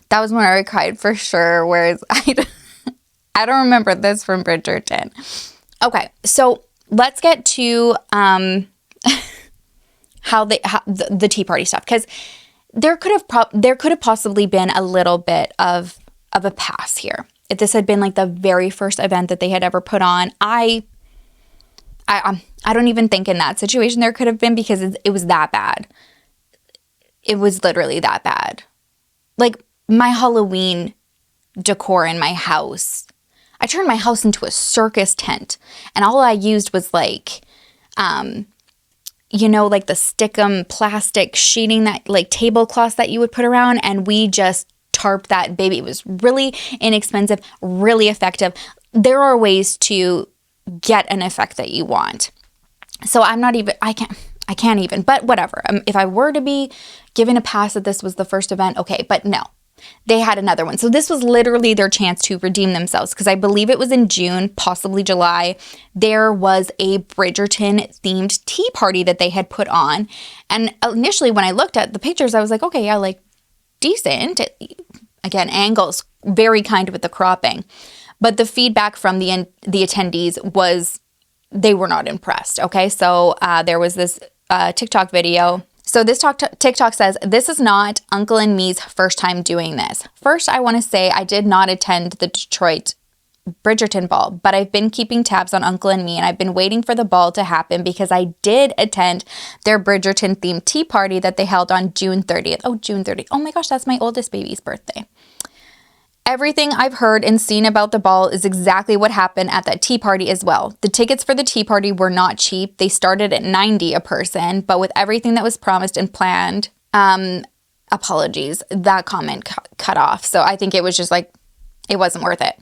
That was when I cried for sure, whereas I don't remember this from Bridgerton. Okay, so let's get to how the Tea Party stuff, because there could have possibly been a little bit of a pass here. If this had been like the very first event that they had ever put on, I don't even think in that situation there could have been, because it was that bad. It was literally that bad. Like, my Halloween decor in my house, I turned my house into a circus tent, and all I used was like, like the stickum plastic sheeting, that like tablecloths that you would put around, and we just tarped that baby. It was really inexpensive, really effective. There are ways to get an effect that you want. So I can't even, but whatever. If I were to be given a pass that this was the first event, okay, but no, they had another one. So this was literally their chance to redeem themselves, because I believe it was in June, possibly July. There was a Bridgerton themed tea party that they had put on. And initially when I looked at the pictures, I was like, okay, yeah, like decent. Again, angles, very kind with the cropping. But the feedback from the attendees was they were not impressed. Okay, so there was this TikTok video. So this TikTok says, "This is not Uncle and me's first time doing this. First, I want to say I did not attend the Detroit Bridgerton Ball, but I've been keeping tabs on Uncle and me, and I've been waiting for the ball to happen because I did attend their Bridgerton themed tea party that they held on June 30th. Oh, June 30th. Oh my gosh, that's my oldest baby's birthday. Everything I've heard and seen about the ball is exactly what happened at that tea party as well. The tickets for the tea party were not cheap. They started at $90 a person, but with everything that was promised and planned, apologies, that comment cut off. So I think it was just like, it wasn't worth it.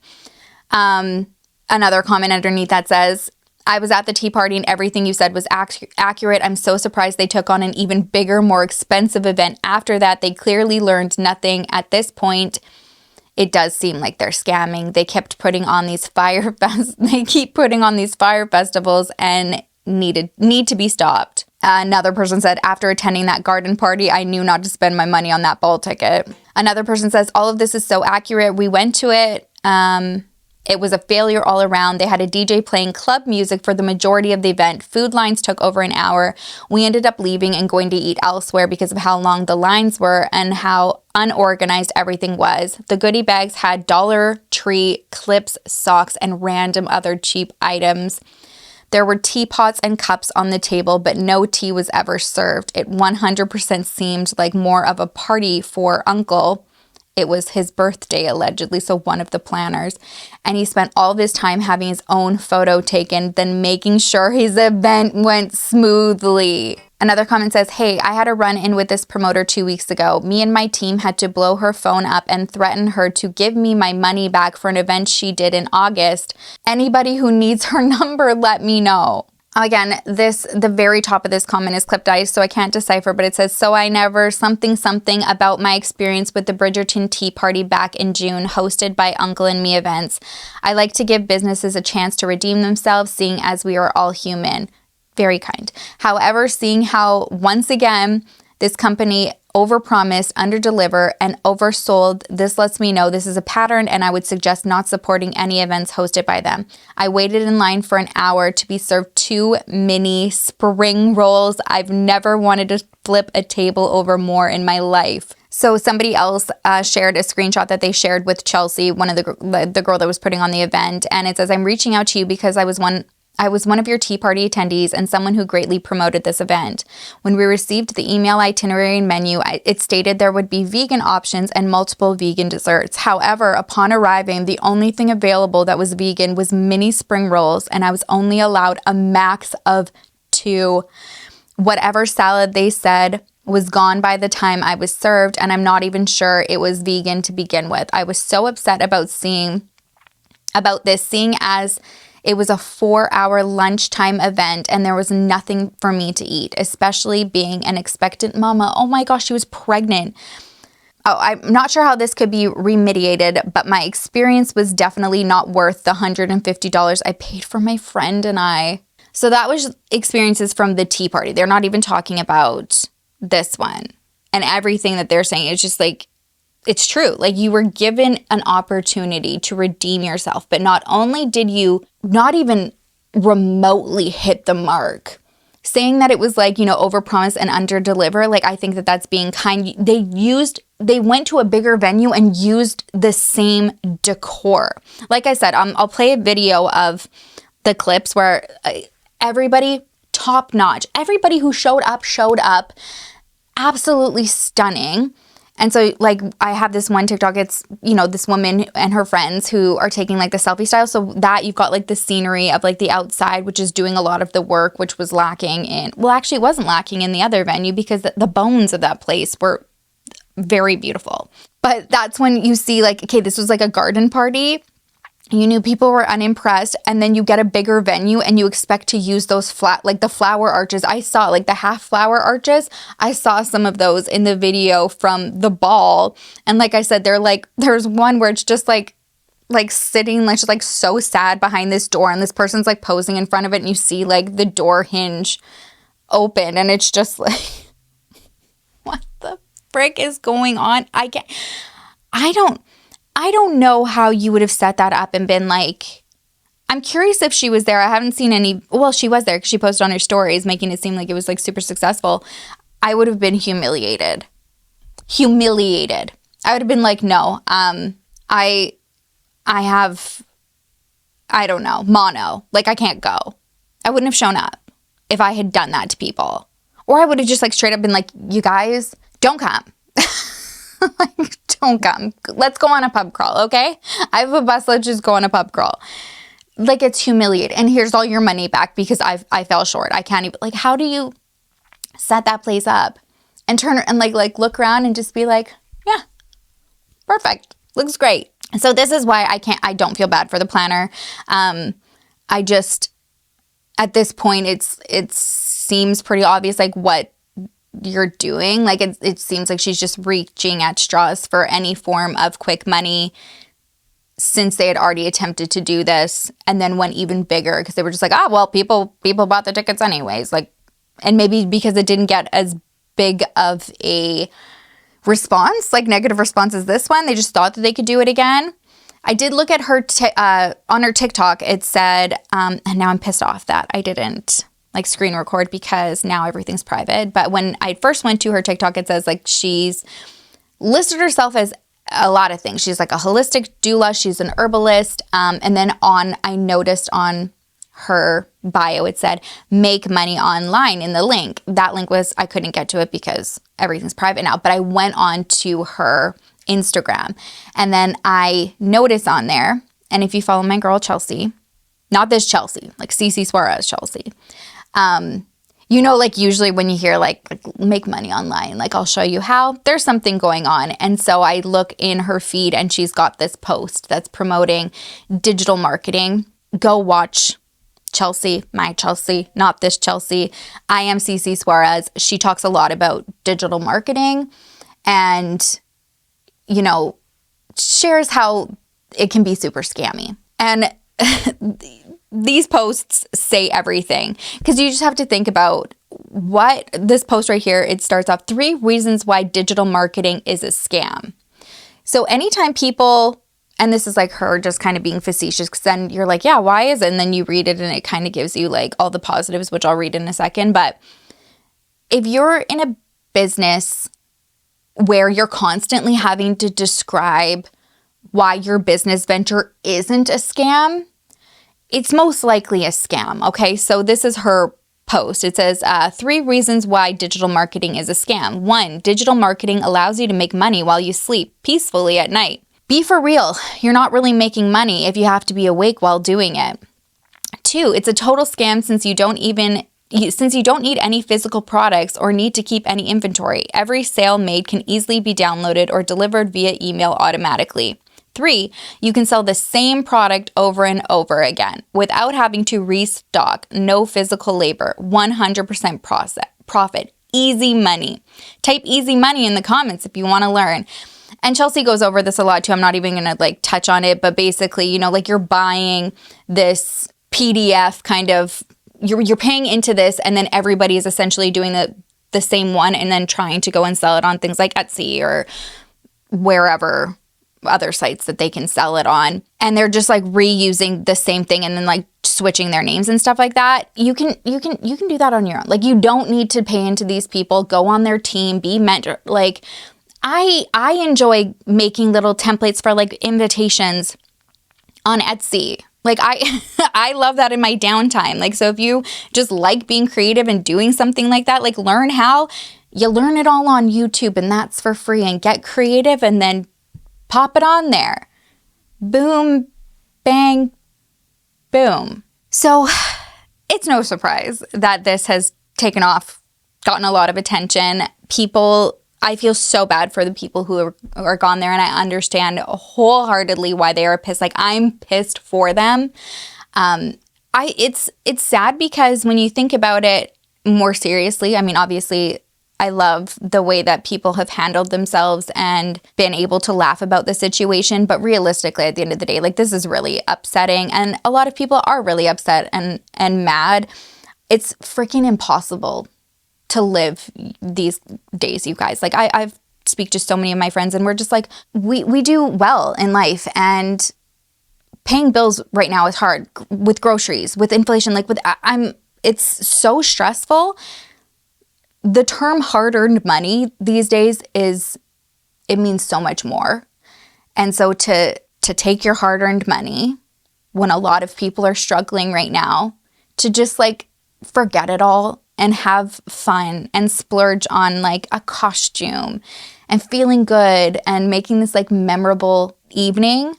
Another comment underneath that says, I was at the tea party and everything you said was accurate. I'm so surprised they took on an even bigger, more expensive event after that. They clearly learned nothing at this point. It does seem like they're scamming. They kept putting on these they keep putting on these fire festivals and need to be stopped. Another person said, after attending that garden party, I knew not to spend my money on that ball ticket. Another person says, all of this is so accurate. We went to it. It was a failure all around. They had a DJ playing club music for the majority of the event. Food lines took over an hour. We ended up leaving and going to eat elsewhere because of how long the lines were and how unorganized everything was. The goodie bags had Dollar Tree clips, socks, and random other cheap items. There were teapots and cups on the table, but no tea was ever served. It 100% seemed like more of a party for Uncle. It was his birthday, allegedly, so one of the planners. And he spent all of his time having his own photo taken, then making sure his event went smoothly. Another comment says, hey, I had a run-in with this promoter 2 weeks ago. Me and my team had to blow her phone up and threaten her to give me my money back for an event she did in August. Anybody who needs her number, let me know. Again, the very top of this comment is clipped ice, so I can't decipher, but it says, so I never something about my experience with the Bridgerton Tea Party back in June, hosted by Uncle and Me Events. I like to give businesses a chance to redeem themselves, seeing as we are all human. Very kind. However, seeing how, once again, this company overpromise, underdeliver, and oversold. This lets me know this is a pattern, and I would suggest not supporting any events hosted by them. I waited in line for an hour to be served 2 mini spring rolls. I've never wanted to flip a table over more in my life. So somebody else shared a screenshot that they shared with Chelsea, one of the girl that was putting on the event, and it says, "I'm reaching out to you because I was one of your tea party attendees and someone who greatly promoted this event. When we received the email itinerary and menu, it stated there would be vegan options and multiple vegan desserts. However, upon arriving, the only thing available that was vegan was mini spring rolls, and I was only allowed a max of 2. Whatever salad they said was gone by the time I was served, and I'm not even sure it was vegan to begin with. I was so upset about seeing as it was a 4-hour lunchtime event and there was nothing for me to eat, especially being an expectant mama." Oh my gosh, she was pregnant. Oh, I'm not sure how this could be remediated, but my experience was definitely not worth the $150 I paid for my friend and I. So that was experiences from the tea party. They're not even talking about this one. And everything that they're saying is just like, it's true. Like, you were given an opportunity to redeem yourself, but not only did you not even remotely hit the mark, saying that it was like, overpromise and underdeliver, like, I think that that's being kind. They went to a bigger venue and used the same decor. Like I said, I'll play a video of the clips where everybody top notch. Everybody who showed up absolutely stunning. And so, like, I have this one TikTok, it's, this woman and her friends who are taking, like, the selfie style. So that you've got, like, the scenery of, like, the outside, which is doing a lot of the work, which was lacking in, well, actually it wasn't lacking in the other venue because the bones of that place were very beautiful. But that's when you see, like, okay, this was like a garden party. You knew people were unimpressed, and then you get a bigger venue and you expect to use those the flower arches. I saw, like, the half flower arches. I saw some of those in the video from the ball. And like I said, there's one where it's just like sitting, like, just like so sad behind this door, and this person's like posing in front of it, and you see like the door hinge open, and it's just like, what the frick is going on? I don't know how you would have set that up and been like, I'm curious if she was there. I haven't seen any. Well, she was there because she posted on her stories, making it seem like it was like super successful. I would have been humiliated. I would have been like, no, I don't know, mono. Like, I can't go. I wouldn't have shown up if I had done that to people. Or I would have just like straight up been like, you guys, don't come. Like, don't come. Let's go on a pub crawl, okay? I have a bus. Let's just go on a pub crawl. Like, it's humiliating. And here's all your money back because I fell short. I can't even, like, how do you set that place up and turn and like look around and just be like, yeah, perfect. Looks great. So this is why I don't feel bad for the planner. I just, at this point, it seems pretty obvious, like, what you're doing. Like, it seems like she's just reaching at straws for any form of quick money, since they had already attempted to do this and then went even bigger because they were just like, oh, well, people bought the tickets anyways. Like, and maybe because it didn't get as big of a response, like negative response as this one, they just thought that they could do it again. I did look at her on her TikTok. It said, and now I'm pissed off that I didn't like screen record because now everything's private. But when I first went to her TikTok, it says like she's listed herself as a lot of things. She's like a holistic doula. She's an herbalist. And then I noticed on her bio, it said make money online in the link. That link I couldn't get to it because everything's private now. But I went on to her Instagram and then I noticed on there, and if you follow my girl Chelsea, not this Chelsea, like CC Suarez Chelsea, you know, like usually when you hear like make money online, like I'll show you how, there's something going on. And so I look in her feed and she's got this post that's promoting digital marketing. Go watch Chelsea, my Chelsea, not this Chelsea. I am CC Suarez. She talks a lot about digital marketing and, you know, shares how it can be super scammy. And these posts say everything because you just have to think about what this post right here, it starts off 3 reasons why digital marketing is a scam. So anytime people, and this is like her just kind of being facetious, because then you're like, yeah, why is it? And then you read it and it kind of gives you like all the positives, which I'll read in a second. But if you're in a business where you're constantly having to describe why your business venture isn't a scam, it's most likely a scam. Okay, so this is her post. It says 3 reasons why digital marketing is a scam. 1, digital marketing allows you to make money while you sleep peacefully at night. Be for real. You're not really making money if you have to be awake while doing it. 2, it's a total scam since you don't need any physical products or need to keep any inventory. Every sale made can easily be downloaded or delivered via email automatically. 3, you can sell the same product over and over again without having to restock. No physical labor. 100% profit. Easy money. Type easy money in the comments if you want to learn. And Chelsea goes over this a lot too. I'm not even going to like touch on it, but basically, you know, like you're buying this PDF kind of, you're paying into this, and then everybody is essentially doing the same one and then trying to go and sell it on things like Etsy or wherever other sites that they can sell it on. And they're just like reusing the same thing and then like switching their names and stuff like that. You can do that on your own. Like you don't need to pay into these people, go on their team, be mentor. Like I enjoy making little templates for like invitations on Etsy. Like I love that in my downtime. Like, so if you just like being creative and doing something like that, like learn how. You learn it all on YouTube and that's for free, and get creative and then pop it on there. Boom, bang, boom. So it's no surprise that this has taken off, gotten a lot of attention. People, I feel so bad for the people who are gone there, and I understand wholeheartedly why they are pissed. Like I'm pissed for them. It's sad because when you think about it more seriously, I mean, obviously I love the way that people have handled themselves and been able to laugh about the situation. But realistically, at the end of the day, like this is really upsetting. And a lot of people are really upset and mad. It's freaking impossible to live these days, you guys. Like I've speak to so many of my friends and we're just like, we do well in life, and paying bills right now is hard with groceries, with inflation, like it's so stressful. The term hard-earned money these days it means so much more. And so to take your hard-earned money when a lot of people are struggling right now, to just like forget it all and have fun and splurge on like a costume and feeling good and making this like memorable evening,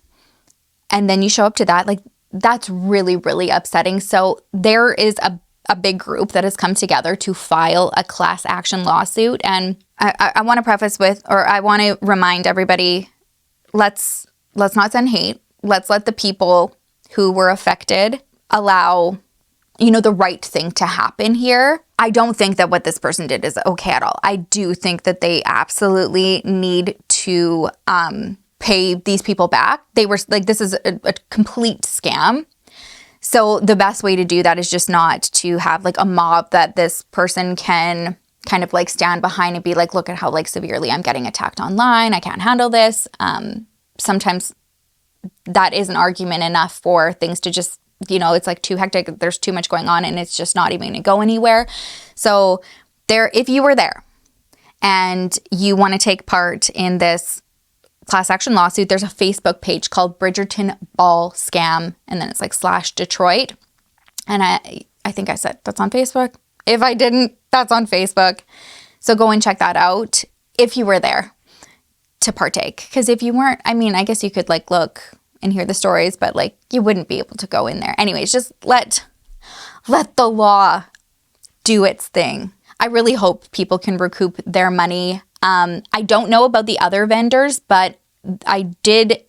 and then you show up to that, like that's really, really upsetting. So there is a big group that has come together to file a class action lawsuit. And I want to preface with, or I want to remind everybody, let's not send hate. Let's let the people who were affected allow, the right thing to happen here. I don't think that what this person did is okay at all. I do think that they absolutely need to pay these people back. They were like, this is a complete scam. So the best way to do that is just not to have like a mob that this person can kind of like stand behind and be like, look at how like severely I'm getting attacked online. I can't handle this. Sometimes that is an argument enough for things to just, it's like too hectic. There's too much going on and it's just not even going to go anywhere. So if you were there and you want to take part in this class action lawsuit, there's a Facebook page called Bridgerton Ball Scam, and then it's like /Detroit. And I think I said that's on Facebook. If I didn't, that's on Facebook. So go and check that out if you were there to partake. Because if you weren't, I mean, I guess you could like look and hear the stories, but like you wouldn't be able to go in there. Anyways, just let the law do its thing. I really hope people can recoup their money. I don't know about the other vendors, but I did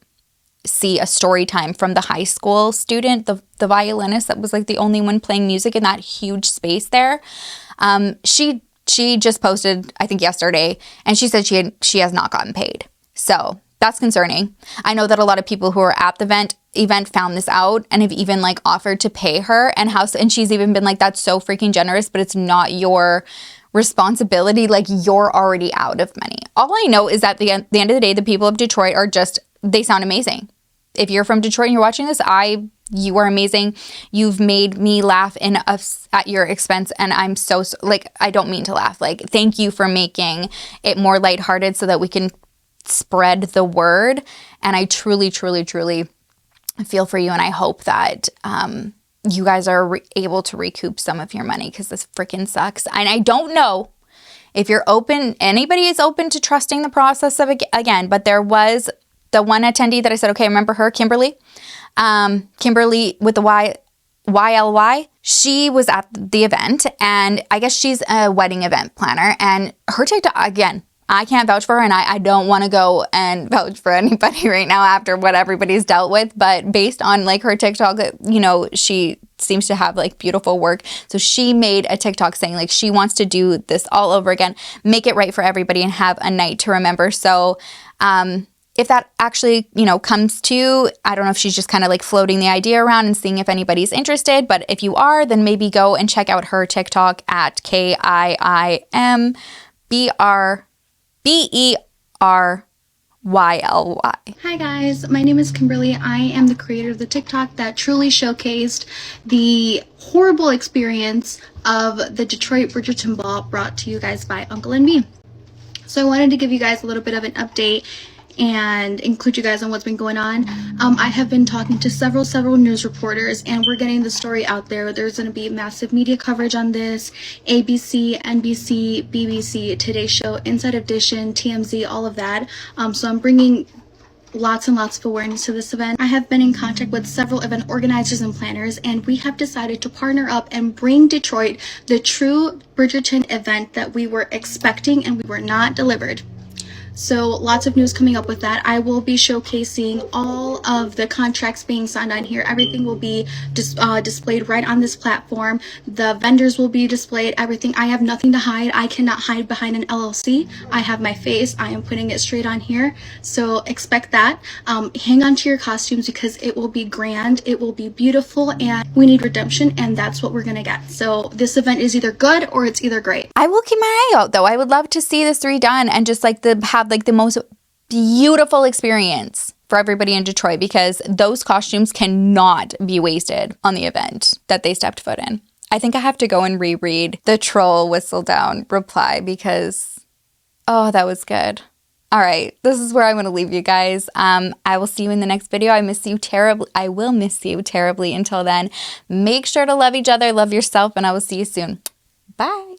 see a story time from the high school student, the violinist that was like the only one playing music in that huge space there. She just posted, I think yesterday, and she said she has not gotten paid. So that's concerning. I know that a lot of people who are at the event, event found this out and have even like offered to pay her, and she's even been like, that's so freaking generous, but it's not your responsibility. Like, you're already out of money. All I know is that the end of the day, the people of Detroit are just, they sound amazing. If you're from Detroit and you're watching this, you are amazing. You've made me laugh at your expense, and I'm so like, I don't mean to laugh. Like, thank you for making it more lighthearted so that we can spread the word. And I truly, truly, truly feel for you, and I hope that you guys are able to recoup some of your money, because this freaking sucks. And I don't know if anybody is open to trusting the process of again, but there was the one attendee that I said, okay, I remember her, Kimberly with the YLY. She was at the event, and I guess she's a wedding event planner, and her TikTok, again, I can't vouch for her, and I don't want to go and vouch for anybody right now after what everybody's dealt with, but based on like her TikTok, you know, she seems to have like beautiful work. So she made a TikTok saying like she wants to do this all over again, make it right for everybody, and have a night to remember. So if that actually, you know, comes to, I don't know if she's just kind of like floating the idea around and seeing if anybody's interested, but if you are, then maybe go and check out her TikTok at KIIMBERYLY. Hi guys, my name is Kimberly. I am the creator of the TikTok that truly showcased the horrible experience of the Detroit Bridgerton Ball brought to you guys by Uncle and me. So I wanted to give you guys a little bit of an update and include you guys on what's been going on. I have been talking to several news reporters, and we're getting the story out there. There's going to be massive media coverage on this. ABC, NBC, BBC, Today Show, Inside Edition, TMZ, all of that. So I'm bringing lots and lots of awareness to this event. I have been in contact with several event organizers and planners, and we have decided to partner up and bring Detroit the true Bridgerton event that we were expecting and we were not delivered. So lots of news coming up with that. I will be showcasing all of the contracts being signed on here. Everything will be displayed right on this platform. The vendors will be displayed, everything. I have nothing to hide. I cannot hide behind an LLC. I have my face. I am putting it straight on here. So expect that. Hang on to your costumes, because it will be grand. It will be beautiful, and we need redemption, and that's what we're going to get. So this event is either good or it's either great. I will keep my eye out though. I would love to see this redone and just like have like the most beautiful experience for everybody in Detroit, because those costumes cannot be wasted on the event that they stepped foot in. I think I have to go and reread the troll Whistledown reply, because oh, that was good. All right, this is where I'm going to leave you guys. I will see you in the next video. I miss you terribly. I will miss you terribly. Until then, make sure to love each other, love yourself, and I will see you soon. Bye.